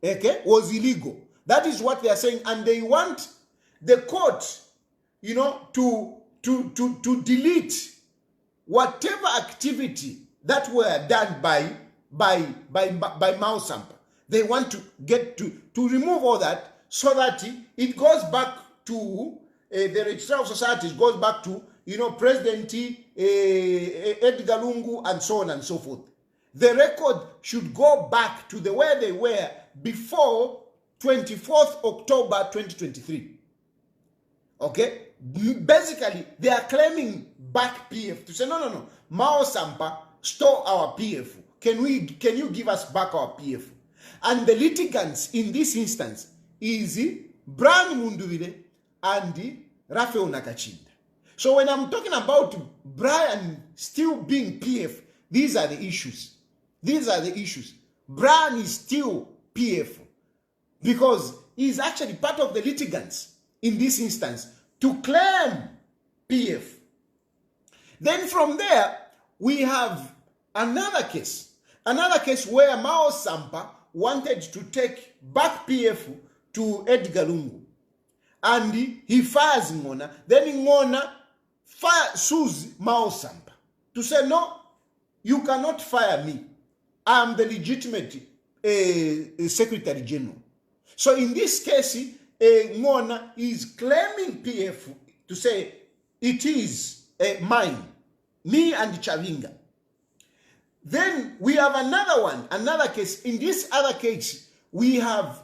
Okay? Was illegal. That is what they are saying, and they want the court, to delete whatever activity that were done by Mao Sampa. They want to get to remove all that so that it goes back to the Registrar of Societies, goes back to President Edgar Lungu and so on and so forth. The record should go back to the way they were before 24th October 2023. Okay? Basically, they are claiming back PF to say, no. Mao Sampa stole our PF. Can you give us back our PF? And the litigants in this instance is Bran Munduwile and Raphael Nakachinda. So when I'm talking about Brian still being PF, these are the issues. These are the issues. Brian is still PF because he's actually part of the litigants in this instance to claim PF. Then from there, we have another case where Mao Sampa wanted to take back PF to Edgar Lungu. And he fires Ngona. Then Ngona sues Mao Sampa to say, no, you cannot fire me. I'm the legitimate Secretary General. So in this case, Ngona is claiming PF to say, it is mine, me and Chavinga. Then we have another one, another case. In this other case, we have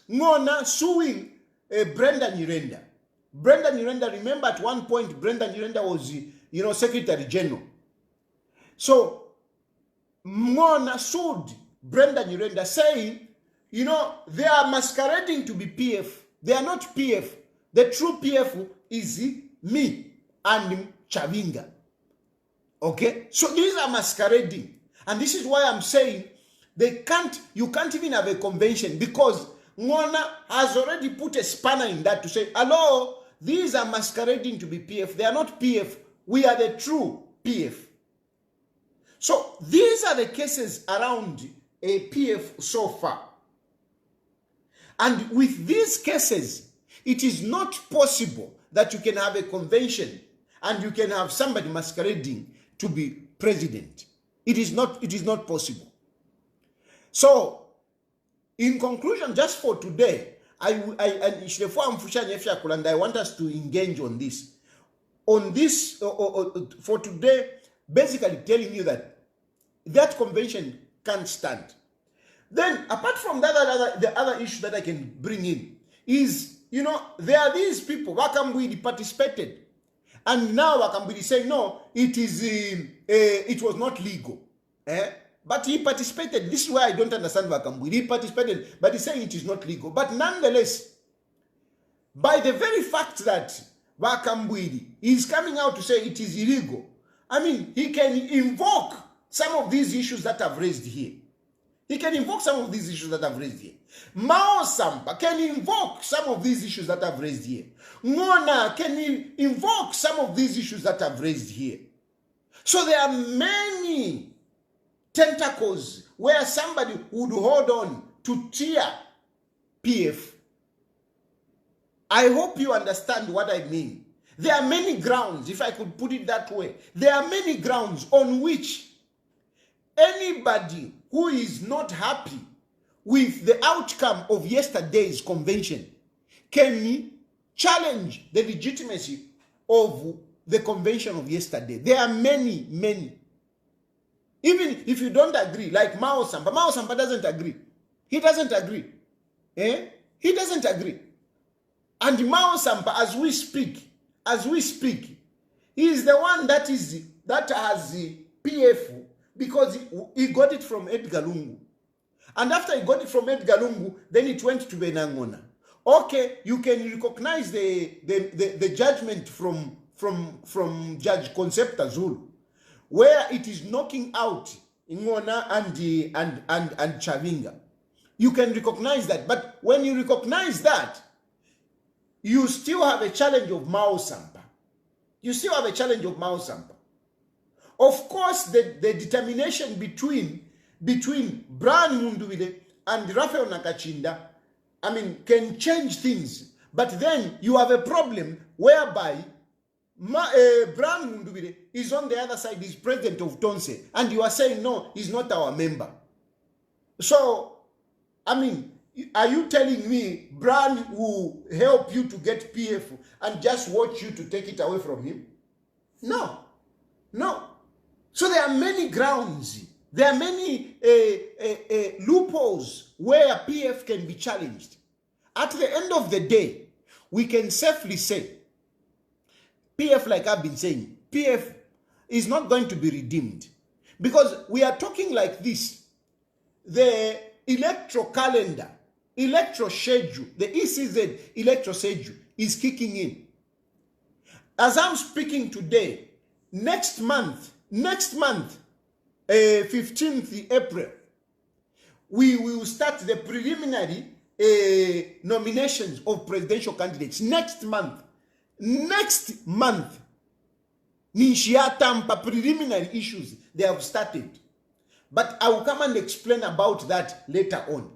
Ngona suing Brenda Nyirenda. Brenda Nyirenda, remember at one point, Brenda Nyirenda was, Secretary General. So, Ngona sued Brenda Nyirenda saying, they are masquerading to be PF. They are not PF. The true PF is me and Chavinga. Okay? So these are masquerading. And this is why I'm saying you can't even have a convention, because Ngona has already put a spanner in that to say, hello, these are masquerading to be PF. They are not PF. We are the true PF. So these are the cases around a PF so far. And with these cases, it is not possible that you can have a convention and you can have somebody masquerading to be president. It is not possible. So, in conclusion, just for today, I want us to engage on this. For today, basically telling you that convention can't stand. Then, apart from that, the other issue that I can bring in is, there are these people, Wakambwidi participated. And now Wakambwidi saying, no, it was not legal. But he participated. This is why I don't understand Wakambwidi. He participated, but he's saying it is not legal. But nonetheless, by the very fact that Wakambwidi is coming out to say it is illegal, I mean, he can invoke some of these issues that I've raised here. He can invoke some of these issues that I've raised here. Mao Sampa can invoke some of these issues that I've raised here. Ngona can invoke some of these issues that I've raised here. So there are many tentacles where somebody would hold on to tear PF. I hope you understand what I mean. There are many grounds, if I could put it that way. There are many grounds on which anybody who is not happy with the outcome of yesterday's convention can challenge the legitimacy of the convention of yesterday. There are many, many. Even if you don't agree, like Mao Sampa doesn't agree. He doesn't agree. He doesn't agree. And Mao Sampa, as we speak, he is the one that has the PF, because he got it from Edgar Lungu. And after he got it from Edgar Lungu, then it went to Benangona. Okay, you can recognize the judgment from Judge Concepta Zulu, where it is knocking out Ngona and Chavinga. You can recognize that. But when you recognize that, you still have a challenge of Mao Sampa. You still have a challenge of Mao Sampa. Of course, the determination between Brian Mundubile and Raphael Nakachinda, I mean, can change things. But then you have a problem whereby Brian Mundubile is on the other side, he's president of Tonse, and you are saying, no, he's not our member. So, I mean, are you telling me Brian will help you to get PF and just watch you to take it away from him? No. No. So there are many grounds. There are many loopholes where PF can be challenged. At the end of the day, we can safely say, PF, like I've been saying, PF is not going to be redeemed. Because we are talking like this. The electoral calendar, electoral schedule, the ECZ electoral schedule is kicking in. As I'm speaking today, next month, 15th April, we will start the preliminary nominations of presidential candidates. Next month, Nishiatampa preliminary issues, they have started. But I will come and explain about that later on.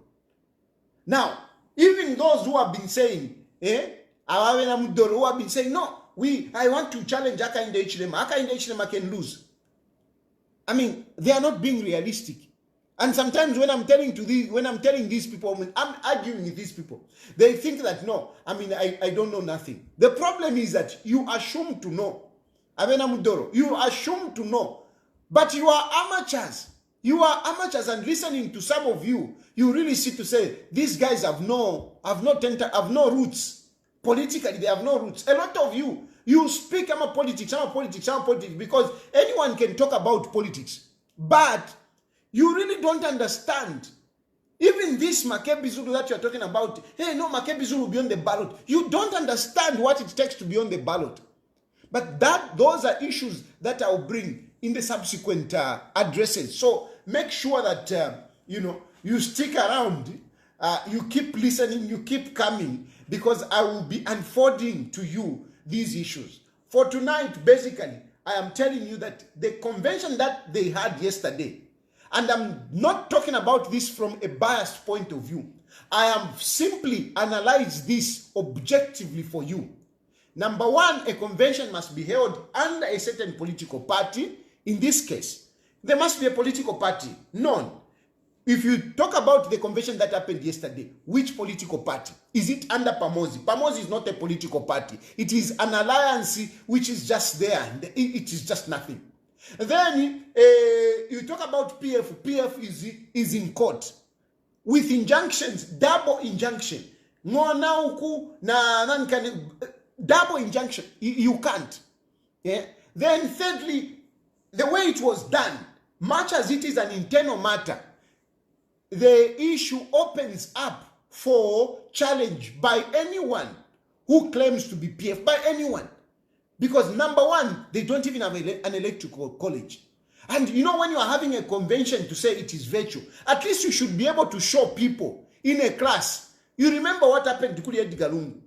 Now, even those who have been saying, who have been saying, no, I want to challenge Hakainde Hichilema can lose. I mean, they are not being realistic. And sometimes when I'm telling these people, when I'm arguing with these people, they think that no, I don't know nothing. The problem is that you assume to know. You assume to know, but you are amateurs. You are amateurs, and listening to some of you, you really see to say these guys have no roots. Politically, they have no roots. A lot of you speak about politics, because anyone can talk about politics, but you really don't understand. Even this Makebi Zulu that you're talking about, hey, no, Makebi Zulu be on the ballot. You don't understand what it takes to be on the ballot. But those are issues that I'll bring in the subsequent addresses. So make sure that, you stick around, you keep listening, you keep coming, because I will be unfolding to you these issues. For tonight, basically, I am telling you that the convention that they had yesterday, and I'm not talking about this from a biased point of view. I am simply analyze this objectively for you. Number one, a convention must be held under a certain political party. In this case, there must be a political party. None. If you talk about the convention that happened yesterday, which political party? Is it under Pamosi? Pamosi is not a political party. It is an alliance which is just there. It is just nothing. Then you talk about PF. PF is in court with injunctions, double injunction. Double injunction. You can't. Yeah. Then thirdly, the way it was done, much as it is an internal matter, the issue opens up for challenge by anyone who claims to be PF, by anyone. Because number one, they don't even have an electoral college. And when you are having a convention to say it is virtue, at least you should be able to show people in a class. You remember what happened to Kulia Digalungu?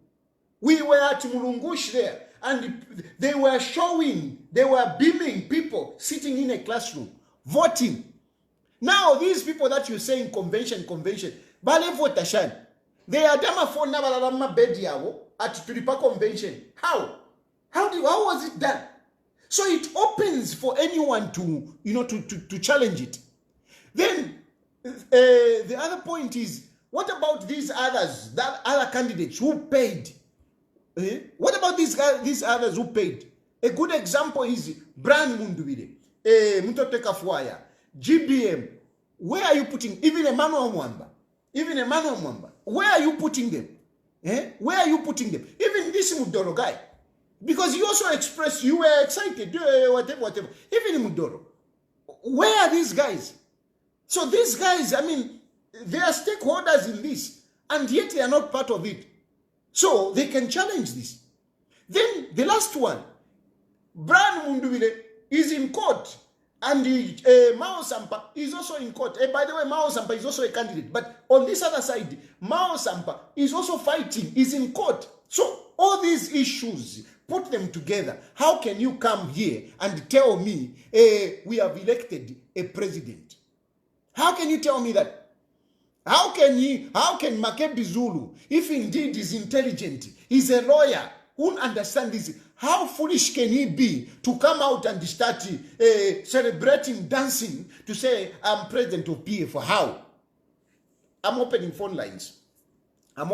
We were at Mulungush there, and they were beaming people sitting in a classroom, voting. Now, these people that you're saying convention, bale votashan, they are dama for nabalama bediawo at Tulipa convention. How was it done? So it opens for anyone to challenge it. Then the other point is, what about these other candidates who paid? What about these others who paid? A good example is Brian Mundubile, Mutoteka Fuaya, GBM. Where are you putting even Emmanuel Mwamba? Where are you putting them? Where are you putting them? Even this Mudoro guy, because you also expressed you were excited, whatever. Even Mudoro, where are these guys? So these guys, they are stakeholders in this, and yet they are not part of it. So they can challenge this. Then the last one, Brian Mundubile is in court, and Mao Sampa is also in court. By the way, Mao Sampa is also a candidate. But on this other side, Mao Sampa is also fighting, is in court. So all these issues, put them together. How can you come here and tell me we have elected a president? How can you tell me that? How can Makebi Zulu, if indeed is intelligent, he's a lawyer who understands this, how foolish can he be to come out and start celebrating, dancing, to say, I'm president of PF? How? I'm opening phone lines. And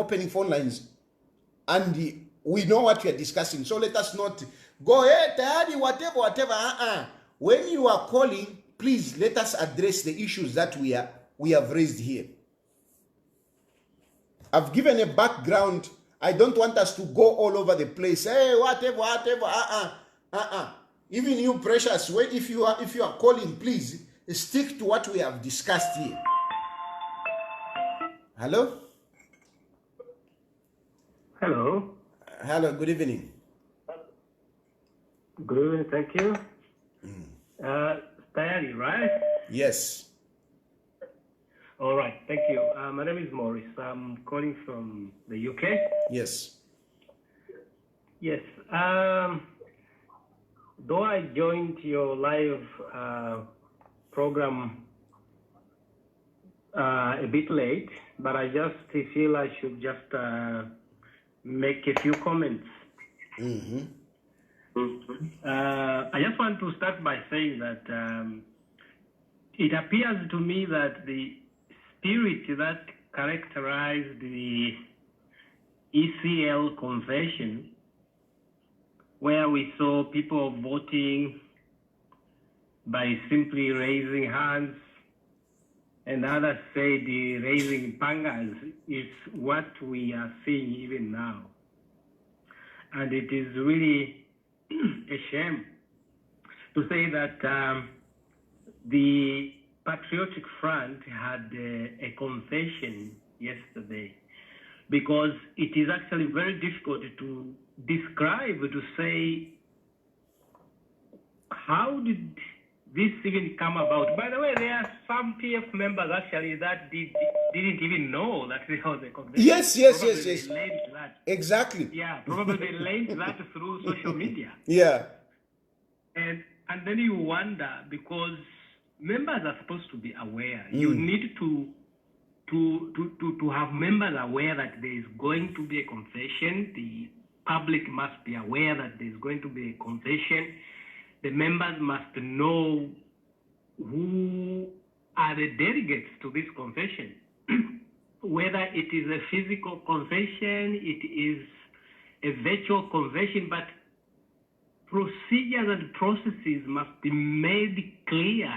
we know what we are discussing. So let us not go, hey, Tayali, whatever. When you are calling, please let us address the issues that we have raised here. I've given a background. I don't want us to go all over the place. Hey, whatever. Even you, Precious, if you are calling, please stick to what we have discussed here. Hello? Hello. Hello, good evening. Good evening, thank you. Tayali, right? Yes. All right, thank you. My name is Maurice. I'm calling from the UK. Yes. Yes. Though I joined your live program a bit late, but I just feel I should just make a few comments. I just want to start by saying that it appears to me that the spirit that characterized the ECL convention, where we saw people voting by simply raising hands, and others said raising pangas, is what we are seeing even now. And it is really a shame to say that the Patriotic Front had a convention yesterday, because it is actually very difficult to describe, to say, how did this even come about? By the way, there are some PF members actually that didn't even know that there was a convention. Yes. That. Exactly. Yeah, probably they learned that through social media. Yeah. And then you wonder, because members are supposed to be aware. You need to have members aware that there is going to be a convention. The public must be aware that there is going to be a convention. The members must know who are the delegates to this convention. Whether it is a physical convention, it is a virtual convention, but procedures and processes must be made clear.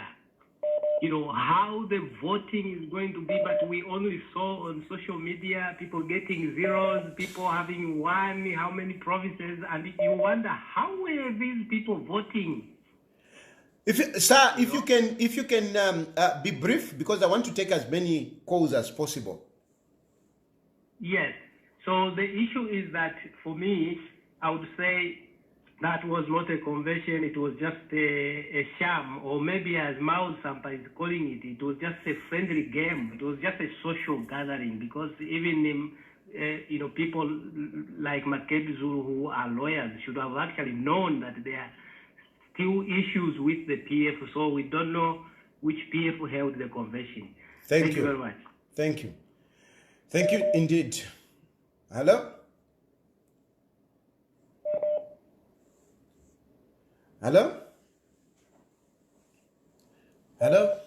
You know, how the voting is going to be, but we only saw on social media people getting zeros, people having one, how many provinces, and you wonder, how were these people voting? If you can be brief, because I want to take as many calls as possible. Yes. So the issue is that, for me, I would say that was not a convention. It was just a sham, or maybe as Mao Sampa is calling it, it was just a friendly game. It was just a social gathering, because even people like Makebi Zulu, who are lawyers, should have actually known that there are still issues with the PF. So we don't know which PF held the convention. Thank you very much. Thank you. Thank you indeed. Hello? Hello? Hello?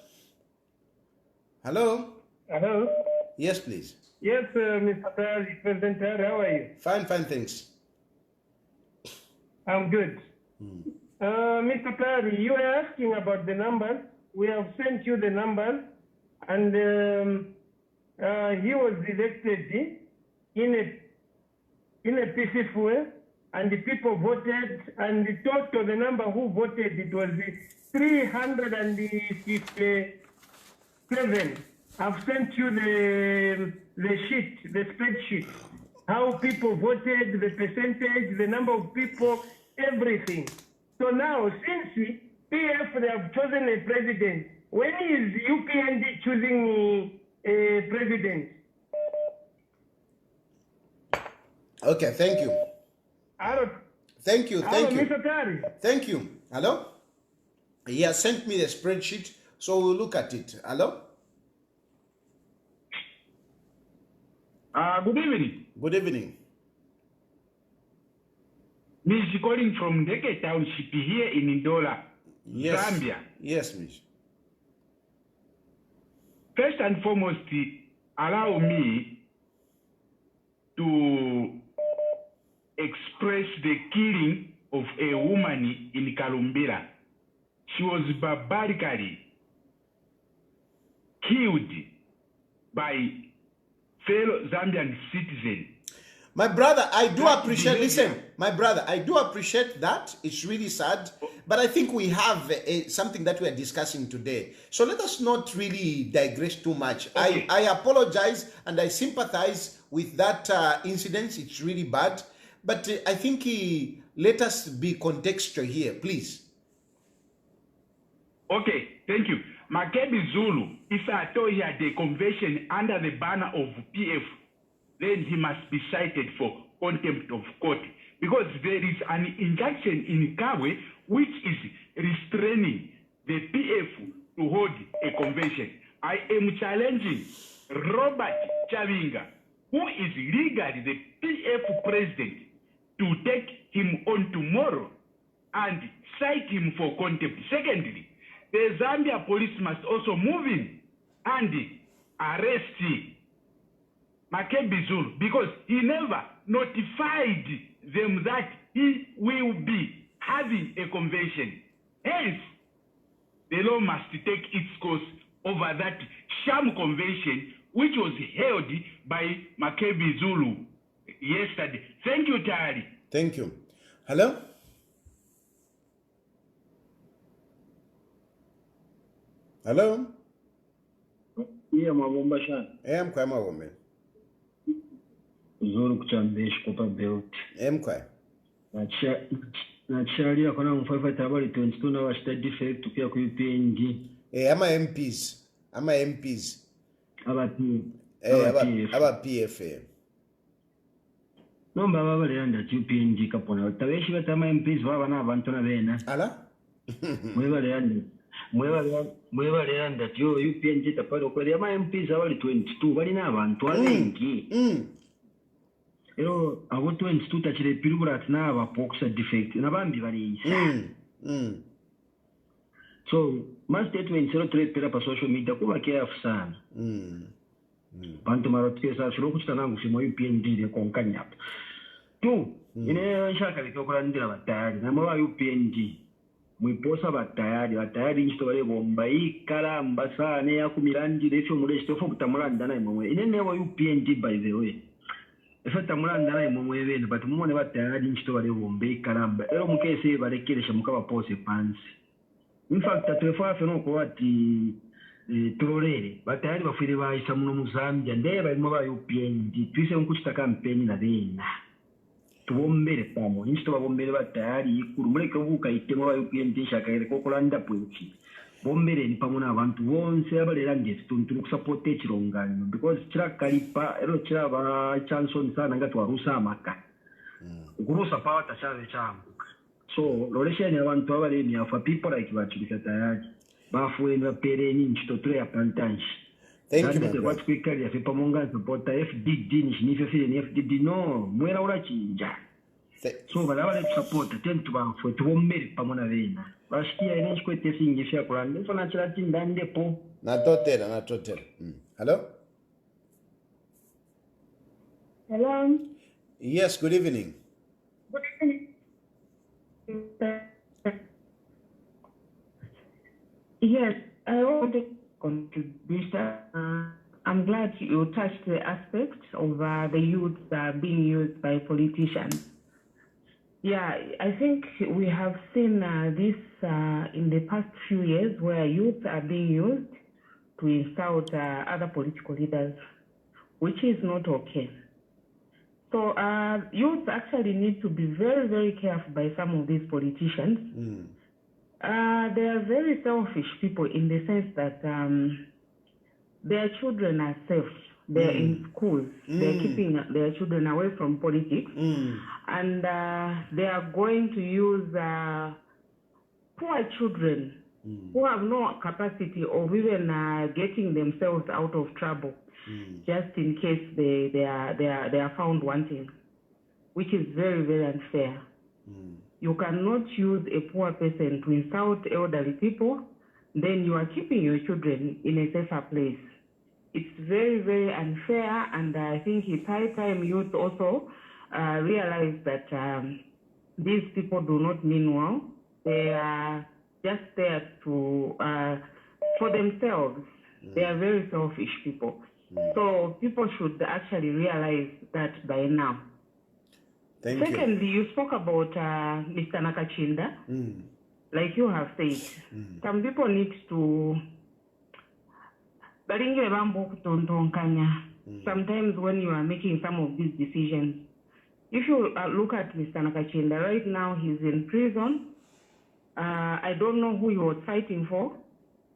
Hello? Hello? Yes, please. Yes, Mr. President, how are you? Fine, thanks. I'm good. Mr. Perry, you were asking about the numbers. We have sent you the numbers, and he was elected in a peaceful way, and the people voted, and the total, the number who voted, it was 357. I've sent you the sheet, the spreadsheet, how people voted, the percentage, the number of people, everything. So now, since PF, they have chosen a president, when is UPND choosing a president? Okay, thank you. Thank you. Mr. Tari. Thank you. Hello? He has sent me the spreadsheet, so we'll look at it. Hello? Good evening. Good evening. Miss calling from Ndeke Township here in Ndola, Yes. Zambia. Yes, Miss. First and foremost, allow me to express the killing of a woman in Kalumbira. She was barbarically killed by fellow Zambian citizens. My brother, I do appreciate, listen, my brother, I do appreciate that. It's really sad. But I think we have something that we are discussing today. So let us not really digress too much. Okay. I apologize and I sympathize with that incident. It's really bad. But I think let us be contextual here, please. Okay, thank you. Makebi Zulu, if I told he had a convention under the banner of PF, then he must be cited for contempt of court, because there is an injunction in Kabwe which is restraining the PF to hold a convention. I am challenging Robert Chavinga, who is legally the PF president, to take him on tomorrow and cite him for contempt. Secondly, the Zambia police must also move in and arrest Makebi Zulu, because he never notified them that he will be having a convention. Hence, the law must take its course over that sham convention which was held by Makebi Zulu yesterday. Thank you, Tayali. Thank you. Hello? Hello? Yeah, Mabomba Shan. Mkwa woman. Zulu kuchambesh kopa belt. Mkwa. Na chali akona mfafa tabali 22 na washita defect tukia ku UPND. Ama MPs. Aba PF. Nomba baba leanda UPND kapona. Tabeshi batama MPs baba na abantu na bena. Ala? Mweba leanda yo UPND tapalo kweli ama MPs abali 22 bali na abantu abengi. Ero abo 22 tachire pilubura na aba boxer defect na bambi bali isa. So, my statement 03 pera pa social media kuba careful sana. Bantu marotesa shiro kuchitana ngusimo UPND de konkanya. Tu, ine nshaka bikokulandira batayari na mwa UPND. Mwiposa batayari nchito bale bomba ikalamba sana ya kumirandi defyo muleshito fo kutamulanda na imwe. Ine newa UPND by the way. Efata mulanda na imwe bene but mumone batayari nchito bale bomba ikalamba. Ero mukese barekeresha mukaba pose pansi. In fact, atuefa no kwati torere batayari bafire bayisa muno mu Zambia ndeba imwe ba UPND twise nkuchita campaign na bena tubombere pamo insto babombere batayari ikuru mureke buka itemo ba UPND shakaire kokolanda pweki bombere ni pamo na abantu bonse abalera ngezi tunturu kusupport ekironganyo because kira kalipa ero kira ba chanson sana ngati warusa amaka ukurusa power tashave changu. So, lolesheni abantu abalemi afa people like Chilufya Tayali bafuenda pereni nchitoto ya plantange. Thank you, my brother. What quick carry afa pamonga support FDD ni FDD no mwera ula chinja. So balaba le support tentu bafwe tubombere pamona bena. Bashikia ene chikwete singifya kulande fona chira tindande po. Na totela. Hello? Hello. Yes, good evening. Good evening. Yes, I want to contribute. I'm glad you touched the aspect of the youth being used by politicians. Yeah, I think we have seen this in the past few years where youth are being used to insult other political leaders, which is not okay. So youth actually need to be very, very careful by some of these politicians. They are very selfish people in the sense that their children are safe. They're in schools. They're keeping their children away from politics. And they are going to use poor children who have no capacity of even getting themselves out of trouble. Just in case they are found wanting, which is very, very unfair. You cannot use a poor person to insult elderly people, then you are keeping your children in a safer place. It's very, very unfair, and I think it's high time youth also realize that these people do not mean well. They are just there to for themselves. They are very selfish people. So people should actually realize that by now. Secondly, you spoke about Mr. Nakachinda. Like you have said, some people need to. Sometimes when you are making some of these decisions, if you look at Mr. Nakachinda, right now he's in prison. I don't know who he was fighting for,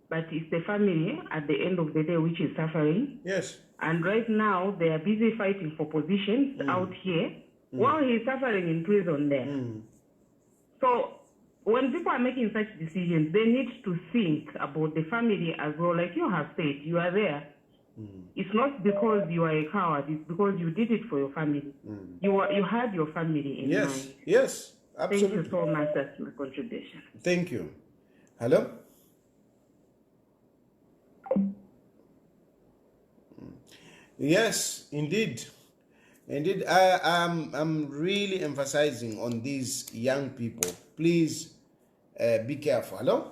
but it's the family at the end of the day which is suffering. Yes. And right now they are busy fighting for positions out here while he's suffering in prison there. So when people are making such decisions, they need to think about the family as well. Like you have said, you are there. It's not because you are a coward, it's because you did it for your family. You had your family in mind. Yes, absolutely. Thank you so much. That's my contribution. Thank you. Hello? Yes, indeed. Indeed, I'm really emphasizing on these young people. Please be careful. Hello?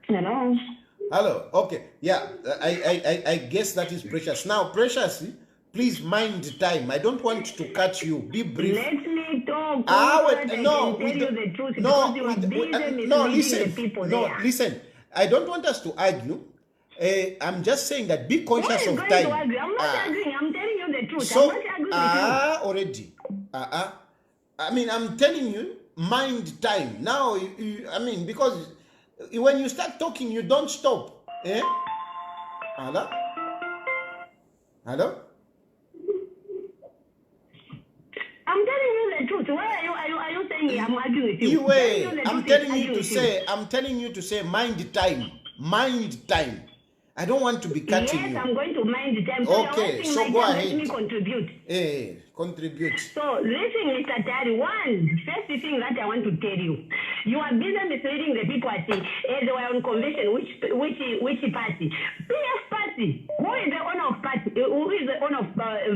Hello. Hello. Okay. Yeah, I guess that is Precious. Now, Precious, please mind time. I don't want to cut you. Be brief. Let me talk. No, tell you the truth no, because you are busy no, misleading listen. the people No, there. listen. I don't want us to argue. I'm just saying that be conscious Who of is going time. to argue? I'm not arguing. I'm telling you the truth. So, I'm not arguing with you. already. I mean, I'm telling you, mind time. Now, I mean, because when you start talking, you don't stop. Eh? Hello? Hello? I'm telling you the truth. Why are you saying I'm arguing with you? I'm telling you to say mind time. Mind time. I don't want to be cutting you. Yes, I'm going to mind the time. Okay, so go ahead. Let me contribute. Contribute. So, listen, Mr. Tayali, first thing that I want to tell you, you are busy misleading the people at they were on convention, which party? PF party. Who is the owner of party? Who is the owner of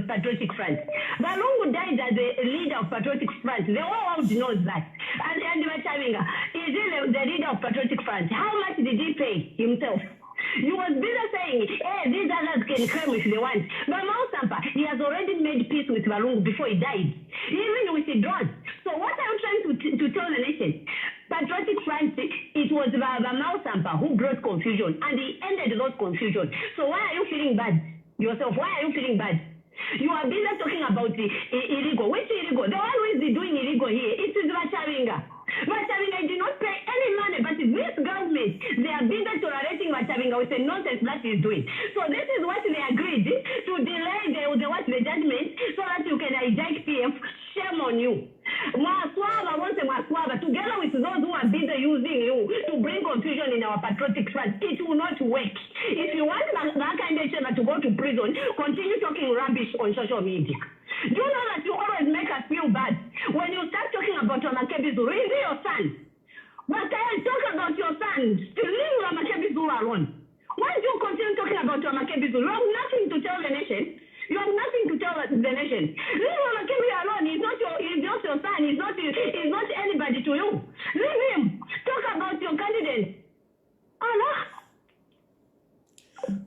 Patriotic Front? Balungu died as the leader of Patriotic Front. The whole world knows that. And Chavinga, is he the leader of Patriotic Front? How much did he pay himself? You was busy saying, these others can claim if they want. But Mao Sampa, he has already made peace with Balungu before he died, even with the drones. So what I'm trying to tell the nation, Patriotic Front, it was Mao Sampa who brought confusion, and he ended those confusion. So why are you feeling bad yourself? Why are you feeling bad? You are busy talking about the illegal. Which illegal? The one who is doing illegal here, it is Vachavinga. Vachavinga did not pay any money, but this government, they are busy tolerating Vachavinga with the nonsense that he's doing. So this is what they agreed to delay the judgment so that you can hijack PF. Shame on you. Together with those who are busy using you to bring confusion in our patriotic front, it will not work. If you want that kind of nation to go to prison, continue talking rubbish on social media. Do you know that you always make us feel bad when you start talking about Makebi Zulu? Is it your son? But I talk about your son. To leave Makebi Zulu alone. Why do you continue talking about Makebi Zulu? You have nothing to tell the nation. You have nothing to tell the nation. Leave Makebi alone. He's not your son. He's not anybody to you. Leave him. Talk about your candidate. Allah.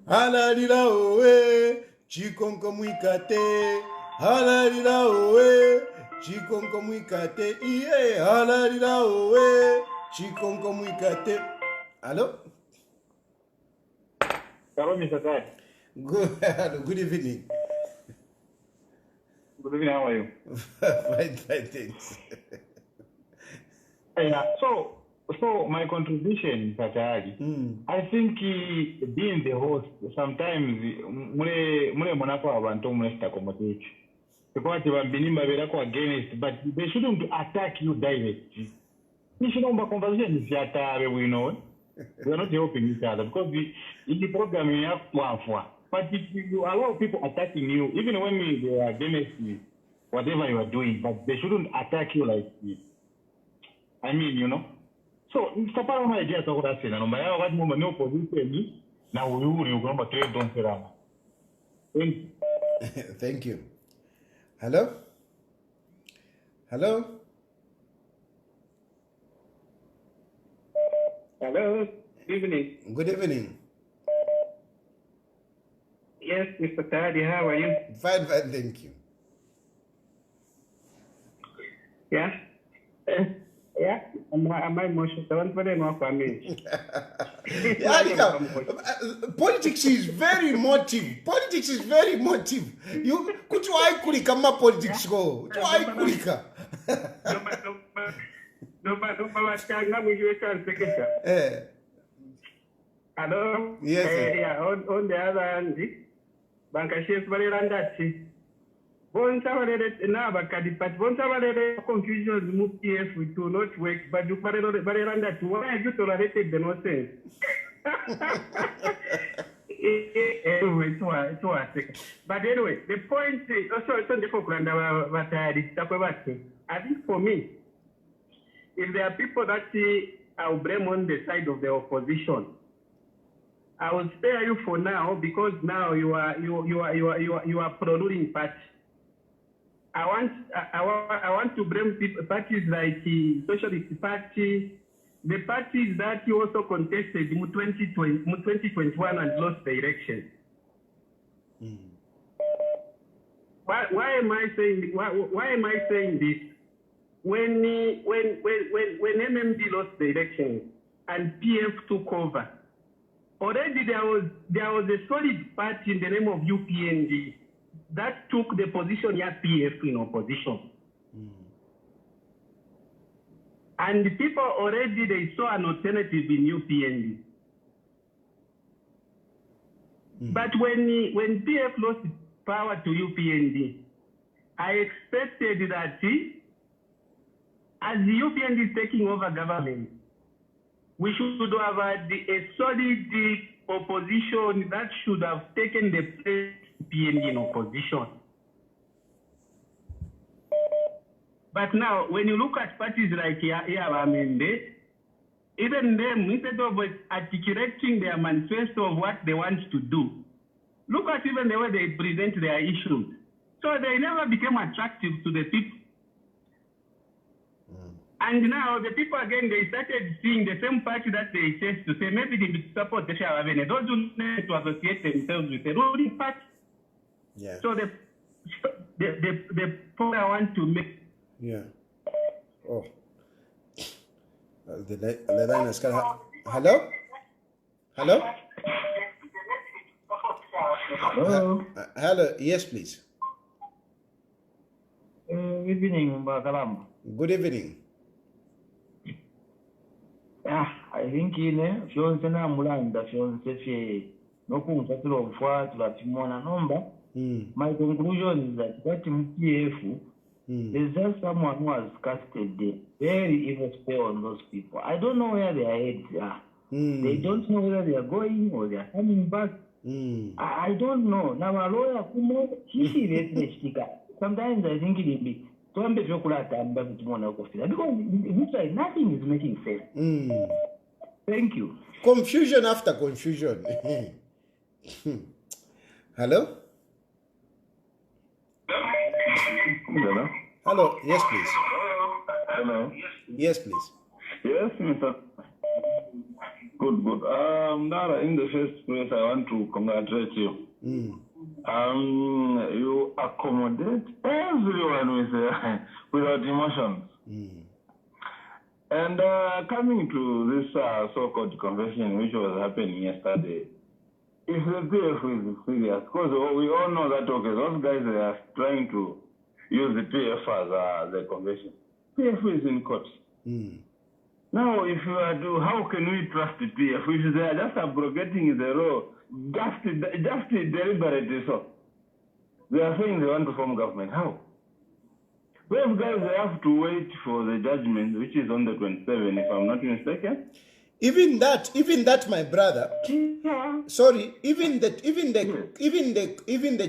Halalila owe, chikonko mwikate. Halalila owe, chikonko mwikate. Iye, halalila owe, chikonko mwikate. Hello? Hello, Mr. Tayali. Good evening. Good evening, how are you? Fine, thanks. Yeah, so my contribution, Mr. Tayali, I think being the host, sometimes mule monako abantu mule accommodate. Because they have been against, but they shouldn't attack you directly. You should have a conversation with we know. We are not helping each other because in the program we have one. But if you allow people attacking you, even when they are against you, whatever you are doing, but they shouldn't attack you like this. I mean, you know. So, it's a part of my idea to what I said. No matter what moment no position, now we will go to trade don't say. Thank you. Hello? Hello? Hello. Good evening. Good evening. Yes, Mr. Tayali, how are you? Fine, thank you. Yeah? Yeah? Am I emotional? I want to know for me. Politics is very emotive. Politics is very emotive. You could try kulika ma politics go. Try kulika. Hello? Yes. Yeah, on the other hand, Banka Chef Barandachi. Bonsavalere na bakadi but bonsavalere confusion move PF it will not work, but you Barandachi, why have you tolerated the nonsense? Anyway, but anyway, the point is also I think for me, if there are people that I'll blame on the side of the opposition, I will spare you for now because now you are pro-ruling party. I want to blame parties like the Socialist Party, the parties that you also contested in 2021 and lost the election. Why am I saying this? When MMD lost the election and PF took over, already there was a solid party in the name of UPND that took the position of PF in opposition. And the people already, they saw an alternative in UPND. But when PF lost power to UPND, I expected that as the UPND is taking over government, we should have had a solid opposition that should have taken the place of UPND in opposition. But now, when you look at parties like Yawamende, even them, instead of articulating their manifesto of what they want to do, look at even the way they present their issues. So they never became attractive to the people. And now the people again, they started seeing the same party that they chased to say maybe they support the Shawavene. Those who need to associate themselves with the ruling party. Yeah. So the point I want to make. Yeah. Oh. The line is kind of. Hello? Hello? Hello. Hello. Yes, please. Good evening, Mbakalam. Good evening. I think in Fiona Mulanda, Fiona no Kuntatro of what Latimona number. My conclusion is that PF, there's just someone who has casted the very evil spell on those people. I don't know where their heads are. They don't know whether they are going or they are coming back. I don't know. Now, a lawyer, sometimes I think it will be. Because it looks like nothing is making sense. Thank you. Confusion after confusion. Hello? Hello? Hello, yes, please. Hello? Yes, please. Yes, Mr. Good. Nara, in the first place, I want to congratulate you. You accommodate everyone without emotions. And coming to this so-called convention which was happening yesterday, if the PF is serious, because we all know that those guys they are trying to use the PF as the convention. PF is in court. Now, if you are how can we trust the PF if they are just abrogating the law? Just deliberately so. They are saying they want to form government. How? Those guys they have to wait for the judgment, which is on the 27th, if I'm not mistaken. Even that, my brother. Sorry, even the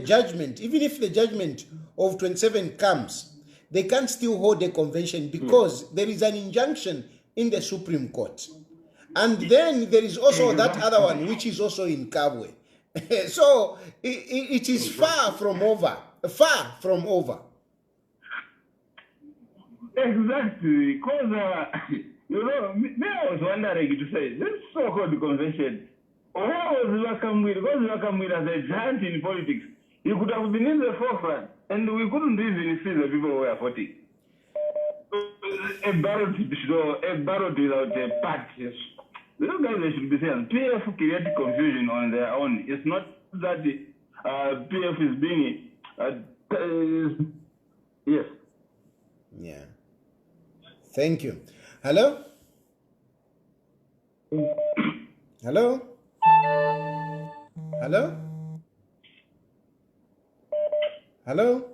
judgment, even if the judgment of 27 comes, they can still hold a convention because there is an injunction in the Supreme Court. And then there is also that other one, which is also in Kabwe. So it is far from over. Far from over. Exactly. Because, me, I was wondering to say, this so-called convention, where was Wakamwira? Because Wakamwira is a giant in politics. He could have been in the forefront, and we couldn't even see the people who were voting. A ballot without a party. Those guys they should be saying PF create confusion on their own. It's not that the PF is being yes. Yeah. Thank you. Hello? Hello? Hello? Hello?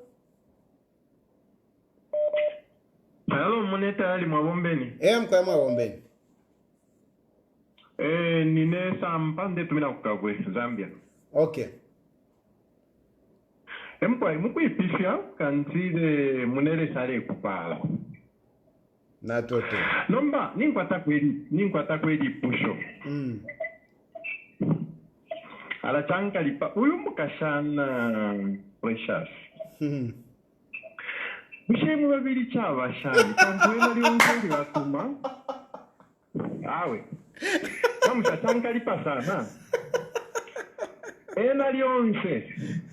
Hello, Moneta Ali Mwabombeni. Mkwama Mwabombeni. Nine Sampande tumina kukagwe, Zambia. Okay. Mukwipisha kanzide munere sare kupala. Natote. Nomba, ninkwata kweli pusho. alachankalipa uyu mukashana Precious. Mushemu babiri cyabashani kandi nali batuma awe kamushachankalipa sana nali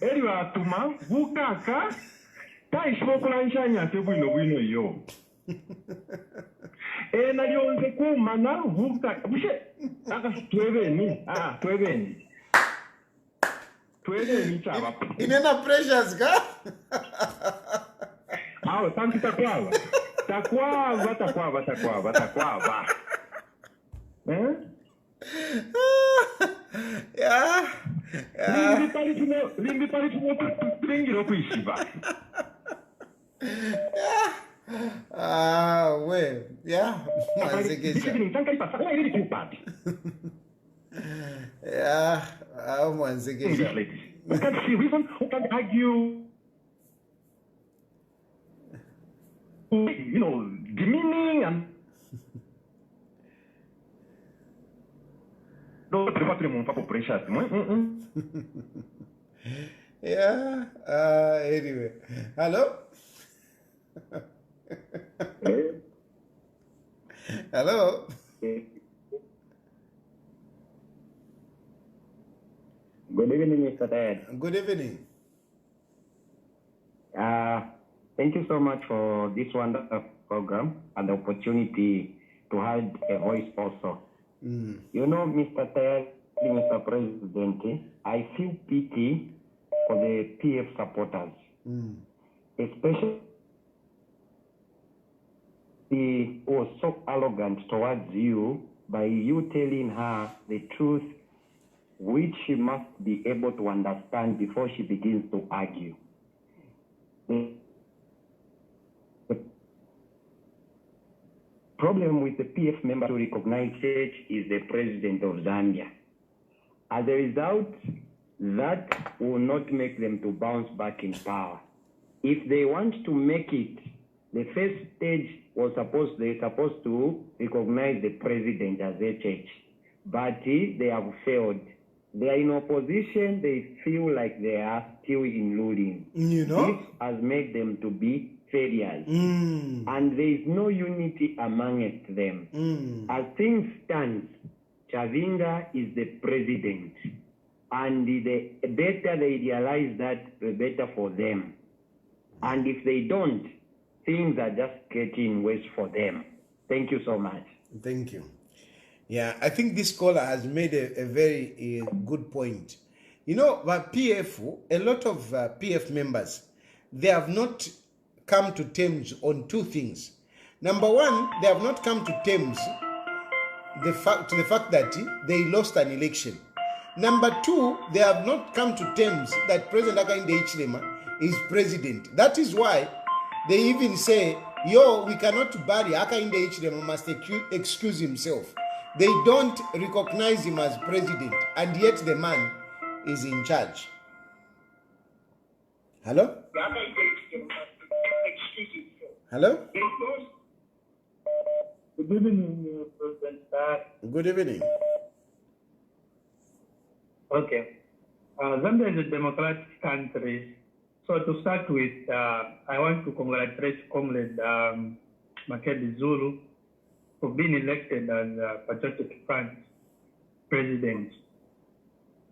eri batuma bukaka taishokulanyanya tebwino yo nali kumana bukaka bushe aka twebeni chaba inena Precious ka awe tanti takwava yeah limbi pali tumo tringiro kuishiba well yeah mwanzekesha yeah mwanzekesha we can see reason who can argue demeaning and no prepatremo for Precious. Yeah, anyway. Hello? Hello? Good evening, Mr. Ted. Good evening. Thank you so much for this wonderful program and the opportunity to have a voice also. You know, Mr. Tayali, Mr. President, I feel pity for the PF supporters, especially he was so arrogant towards you by you telling her the truth, which she must be able to understand before she begins to argue. The problem with the PF member to recognize church is the president of Zambia. As a result, that will not make them to bounce back in power. If they want to make it, the first stage was they're supposed to recognize the president as their church. But they have failed. They are in opposition, they feel like they are still in ruling. You know? This has made them to be failures. And there is no unity amongst them. As things stand, Chavinga is the president. And the better they realize that, the better for them. And if they don't, things are just getting worse for them. Thank you so much. Thank you. Yeah, I think this caller has made a very good point. You know, PF, a lot of PF members, they have not come to terms on two things. Number one, they have not come to terms the fact that they lost an election. Number two, they have not come to terms that President Hakainde Hichilema is president. That is why they even say, we cannot bury Hakainde Hichilema, must excuse himself. They don't recognize him as president, and yet the man is in charge. Hello? Hello? Good evening, President. Good evening. Okay. Zambia is a democratic country. So to start with, I want to congratulate Comrade Makebi Zulu for being elected as Patriotic Front president.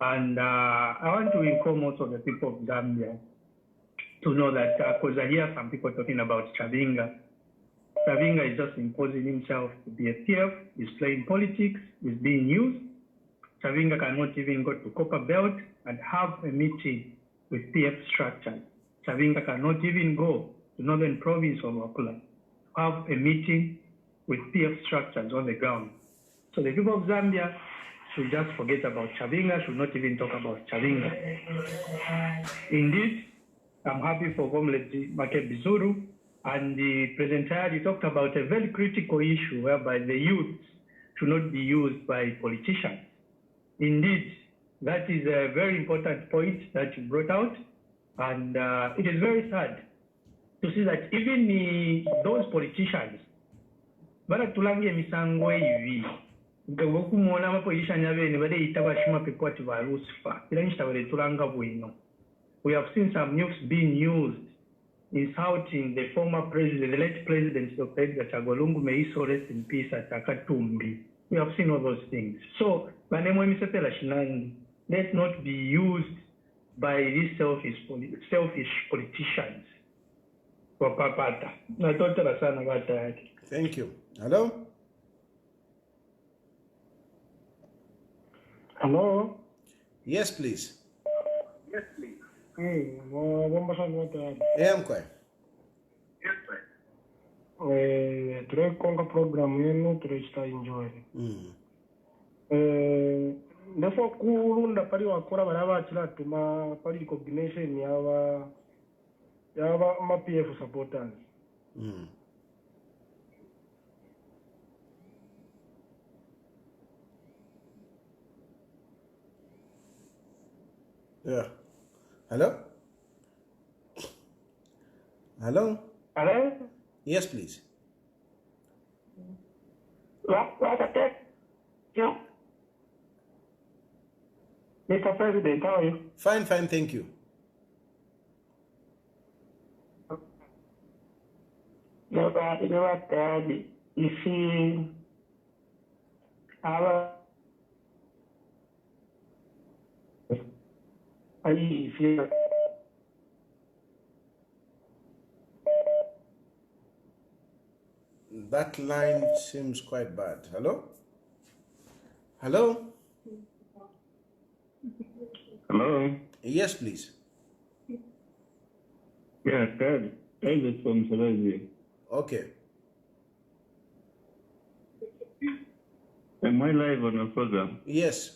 And I want to inform also the people of Zambia to know that, because I hear some people talking about Chavinga. Chavinga is just imposing himself to be a PF, he's playing politics, he's being used. Chavinga cannot even go to Copper Belt and have a meeting with PF structures. Chavinga cannot even go to Northern Province of Wakula, have a meeting with PF structures on the ground. So the people of Zambia should just forget about Chavinga, should not even talk about Chavinga. Indeed, I'm happy for Comrade Makebi Zulu, and the President Tayali talked about a very critical issue whereby the youth should not be used by politicians. Indeed, that is a very important point that you brought out, and it is very sad to see that even those politicians, baratulange misango hivi, Gawukumona maposition yabene bade itabashima pepoti ba Lucifer. Ilanishtabale tulanga bwino. We have seen some news being used insulting the former president, the late president Dr. Edgar Chagolungu, may he so rest in peace at Akatumbi. We have seen all those things. So, let's not be used by these selfish politicians for papata. Thank you. Hello? Hello? Yes, please. Yes, please. I'm quiet. Turekonga program yenu turesta enjoy. Ndafo kulunda pali wakora baraba chila tuma pali coordination yaba ma PF supporters. Yeah. Hello? Hello? Hello? Yes, please. Yeah. Mr. President, how are you? Fine, thank you. You know what, you see, I feel that line seems quite bad. Hello? Hello? Hello? Yes, please. Yeah, Ted. Ted is from Zambia. Okay. Am I live on the program? Yes.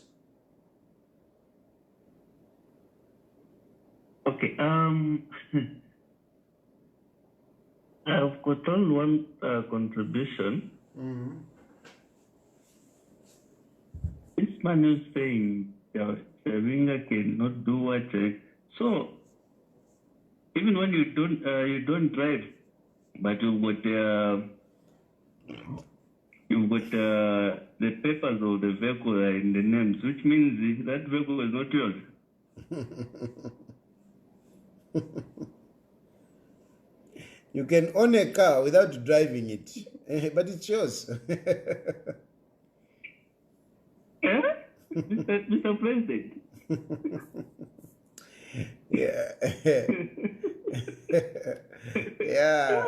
Okay, I've got only one contribution. This man is saying Winga cannot do what. So even when you don't drive, but you've got the papers of the vehicle in the names, which means that vehicle is not yours. You can own a car without driving it, but it's yours. Mr. President. Yeah. Yeah.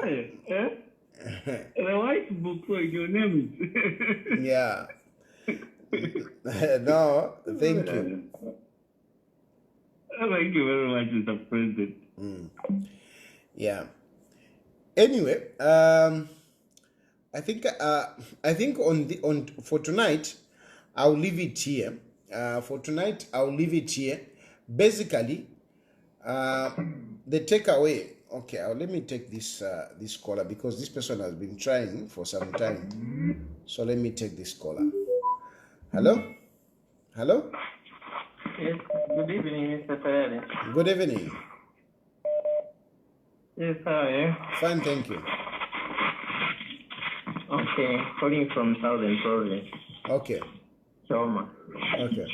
The white book for your name. Yeah. No, thank you. Thank you very much, Mr. President. Yeah. Anyway, I think for tonight, I'll leave it here. Basically, the takeaway. Okay, let me take this caller because this person has been trying for some time. So let me take this caller. Hello? Hello? Yes, good evening, Mr. Tayali. Good evening. Yes, how are you? Fine, thank you. Okay, calling from Southern Province. Okay. Choma. Okay.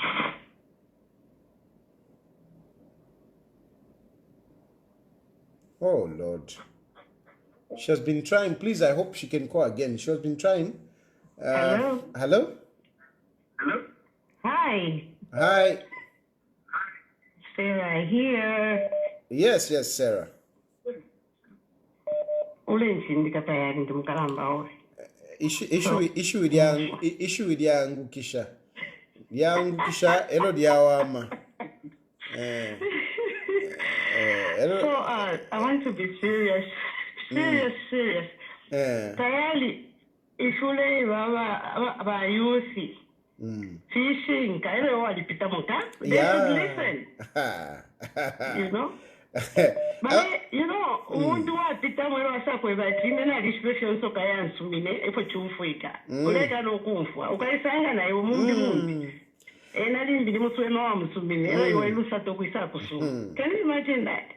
Oh, Lord. She has been trying. Please, I hope she can call again. She has been trying. Hello? Hello? Hello? Hi. Hi. Sarah here. Yes, Sarah. Issue with Yangukisha. Yangukisha, elo diawama. So, I want to be serious. Serious. Tayali, ishule ba yusi. Fishing, kaile walipita muta. They should listen. You know? But you know, umuntu wapita mwero asakwe bathina na discretion so kayansumine efo chumfuika. Kuleka nokumfwa. Ukaisanga naye umuntu enalindi musweno wa musumine ewe ilusa to kuisakusu. Can you imagine that?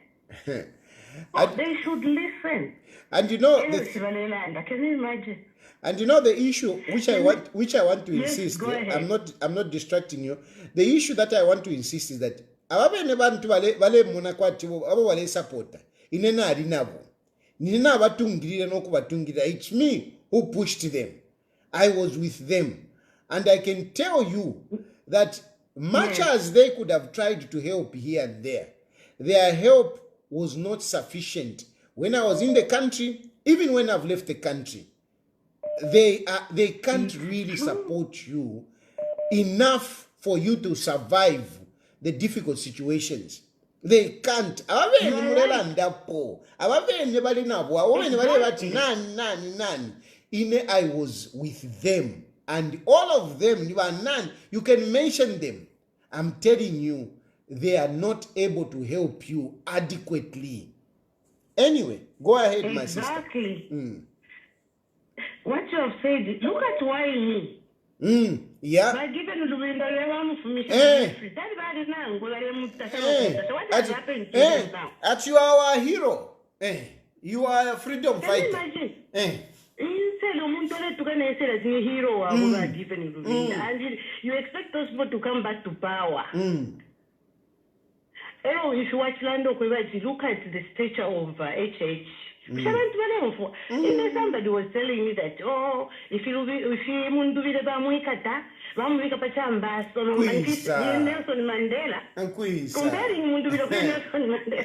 They should listen. And you know, can you imagine? And you know the issue which I want to Yes, insist. go ahead. I'm not distracting you. The issue that I want to insist is that ababene bantu bale muna kwati abo wale supporter inena ali nabo. Nina batungirira nokubatungirira. It's me who pushed them. I was with them. And I can tell you that much as they could have tried to help here and there, their help was not sufficient. When I was in the country, even when I've left the country, they can't really support you enough for you to survive the difficult situations. They can't. I was with them, and all of them, you can mention them. I'm telling you, they are not able to help you adequately. Anyway, go ahead, my sister. Exactly. What you have said, look at why me. Yeah. By giving the window, what has happened to you now? At you are a hero. You are a freedom fighter. Imagine. Hero, and you expect those people to come back to power. If you watch Lando, look at the stature of HH. Somebody was telling me that, if you Nelson Mandela, comparing Nelson Mandela.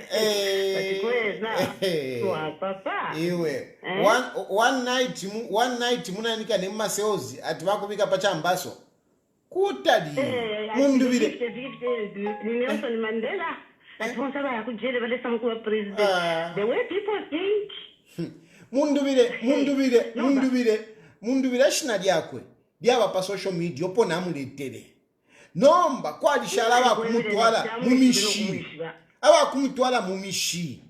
One night munanika ne maseozi ati bakubika pachambaso kutadi mundubire Nelson Mandela. The way people think. Mundubire shina lyakwe lyaba pa social media opona amuletere nomba kwalishala abakumutwala mumishi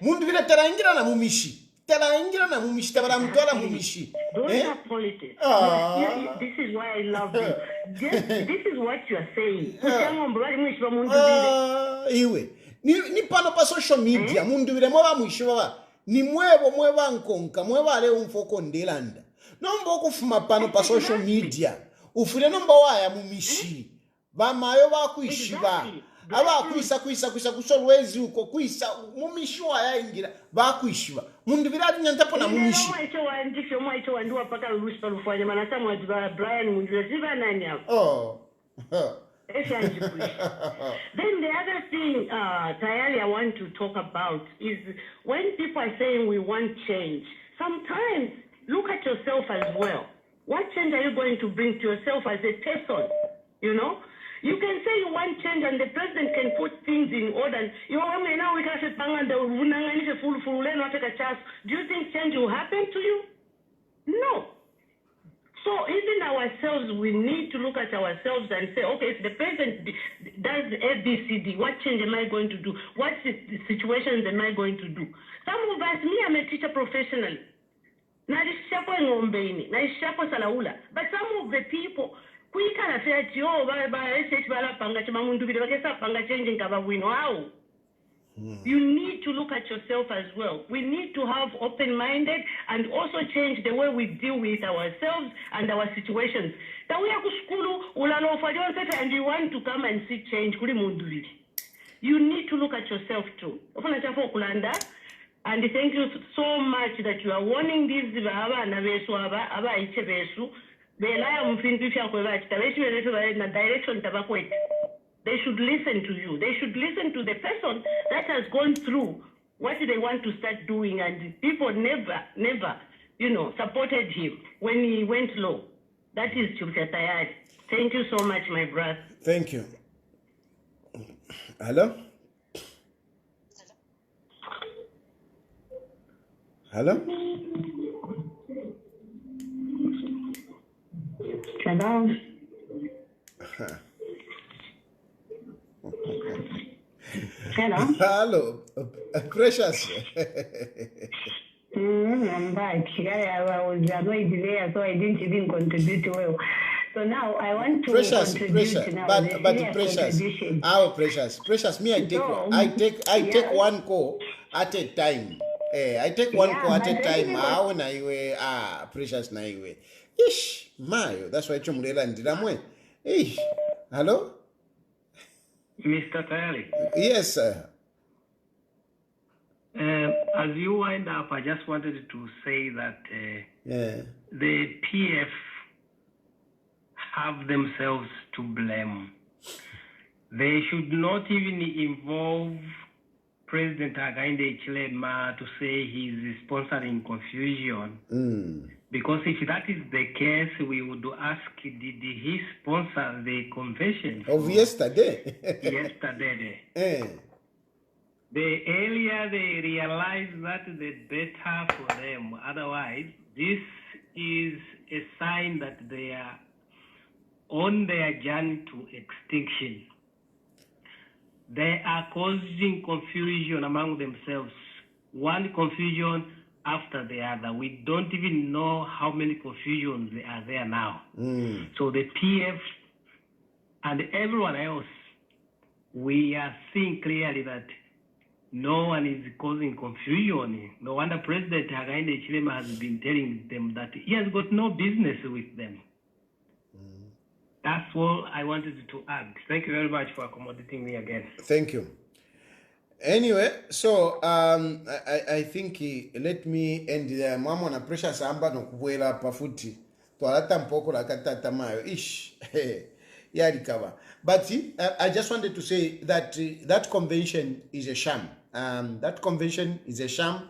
mundubire taraingira na mumishi tabara mutwala mumishi. Don't have politics. This is why I love you. This is what you are saying. Iwe ni pano pa social media mundubire mwa mwishi baba ni mweba nkonka mweba le umfoko ndelanda nomba okufuma pano pa social media ufule nomba waya mumishi bamayo bakwishiba abakwisa kusolwezi uko kwisa mumishi waya ingira bakwishiba mundu birati nyantapo na mumishi Then the other thing, Tayali, I want to talk about is when people are saying we want change, sometimes look at yourself as well. What change are you going to bring to yourself as a person? You know? You can say you want change and the president can put things in order. Do you think change will happen to you? No. So even ourselves, we need to look at ourselves and say, okay, if the president does ABCD, what change am I going to do? What situations am I going to do? Some of us, me, I'm a teacher professionally. But some of the people, you need to look at yourself as well. We need to have open-minded and also change the way we deal with ourselves and our situations. And you want to come and see change. You need to look at yourself too. And thank you so much that you are warning these They should listen to you. They should listen to the person that has gone through what they want to start doing, and people never, supported him when he went low. That is Chilufya Tayali. Thank you so much, my brother. Thank you. Hello? Hello? Hello? Hello, Precious. I'm back. I was annoyed there, so I didn't even contribute well. So now I want to contribute now. But Precious, our Precious, me, I take one call at a time. I take one Yeah, call at a but time. anyway- How na iwe precious na iwe. Ish, mayo. That's why chumulela ndiramwe. Ish. Hello? Mr. Tayali, Yes, sir. as you wind up, I just wanted to say that Yeah. the PF have themselves to blame. They should not even involve President Hakainde Hichilema to say he's sponsoring confusion. Because if that is the case, we would ask, did he sponsor the convention? Of yesterday. Yesterday. The earlier they realize that, the better for them. Otherwise, this is a sign that they are on their journey to extinction. They are causing confusion among themselves. One confusion after the other. We don't even know how many confusions are there now. So the PF and everyone else, we are seeing clearly that no one is causing confusion. No wonder President Hakainde Hichilema has been telling them that he has got no business with them. That's all I wanted to add. Thank you very much for accommodating me again. Thank you. Anyway, so I think let me end there. Mama na pressure samba no kuwela pafuti. Twalata mpoko la katata mayo. Ish. Yeah, recover. But I just wanted to say that that convention is a sham. That convention is a sham.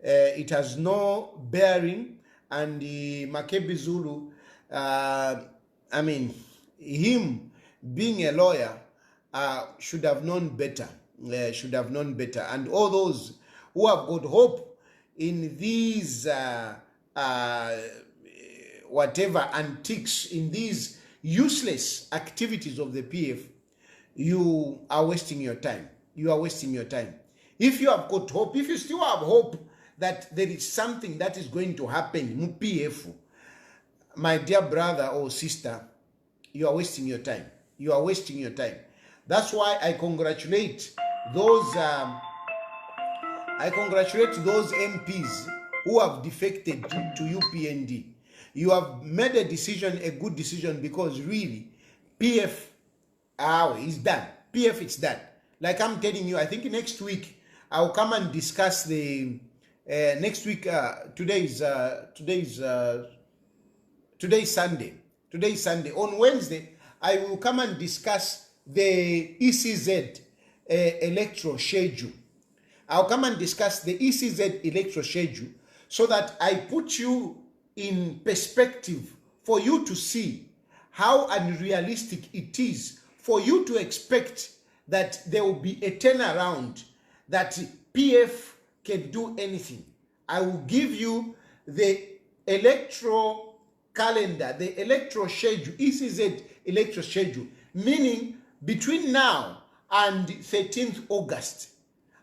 It has no bearing. And Makebi Zulu, I mean, him being a lawyer should have known better. Should have known better. And all those who have got hope in these whatever antiques, in these useless activities of the PF, you are wasting your time. You are wasting your time. If you have got hope, if you still have hope that there is something that is going to happen in PF, my dear brother or sister, you are wasting your time. You are wasting your time. That's why I congratulate those MPs who have defected to UPND. You have made a decision, a good decision, because really, PF is done. PF is done. Like I'm telling you, I think next week I'll come and discuss the next week. Today is Sunday. Today is Sunday. On Wednesday, I will come and discuss the ECZ electoral schedule. I'll come and discuss the ECZ electoral schedule so that I put you in perspective for you to see how unrealistic it is for you to expect that there will be a turnaround, that PF can do anything. I will give you the electoral calendar, the electoral schedule, ECZ electoral schedule, meaning between now and 13th August.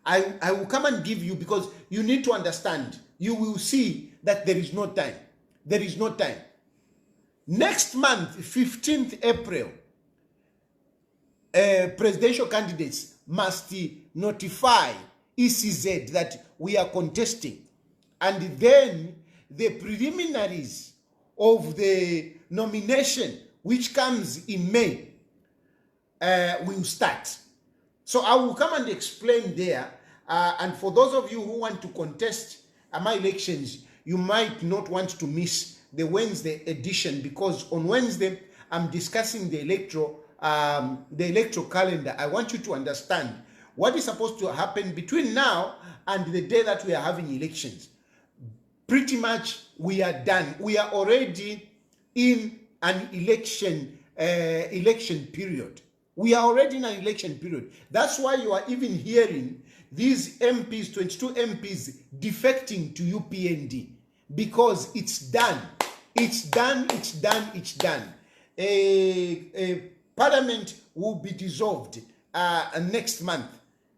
I will come and give you, because you need to understand. You will see that there is no time. There is no time. Next month, 15th April, presidential candidates must notify ECZ that we are contesting. And then the preliminaries of the nomination, which comes in May, will start. So I will come and explain there. And for those of you who want to contest my elections, you might not want to miss the Wednesday edition, because on Wednesday I'm discussing the electoral calendar. I want you to understand what is supposed to happen between now and the day that we are having elections. Pretty much we are done. We are already in an election period. We are already in an election period. That's why you are even hearing these MPs, 22 MPs, defecting to UPND, because it's done. It's done, it's done, it's done. Parliament will be dissolved next month.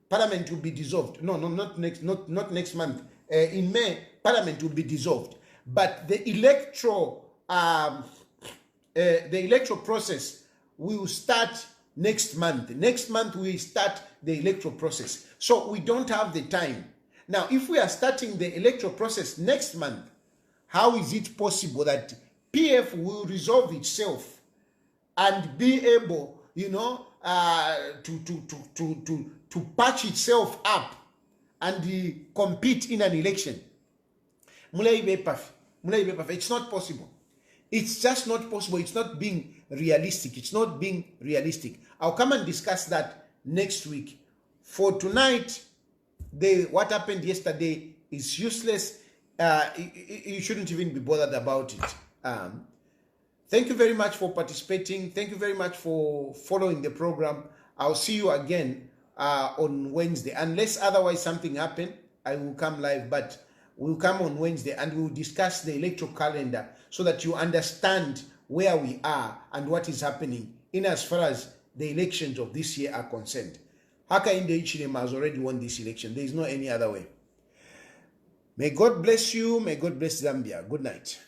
Parliament will be dissolved. Not next month. In May, Parliament will be dissolved. But the electoral process will start next month. Next month we start the electoral process. So we don't have the time. Now, if we are starting the electoral process next month, how is it possible that PF will resolve itself and be able, you know, to patch itself up and compete in an election? It's not possible. It's just not possible. It's not being realistic. It's not being realistic. I'll come and discuss that next week. For tonight, what happened yesterday is useless. You shouldn't even be bothered about it. Thank you very much for participating. Thank you very much for following the program. I'll see you again on Wednesday. Unless otherwise something happen, I will come live, but we'll come on Wednesday and we'll discuss the electoral calendar so that you understand where we are and what is happening in as far as the elections of this year are concerned. Hakainde Hichilema has already won this election. There is no any other way. May God bless you. May God bless Zambia. Good night.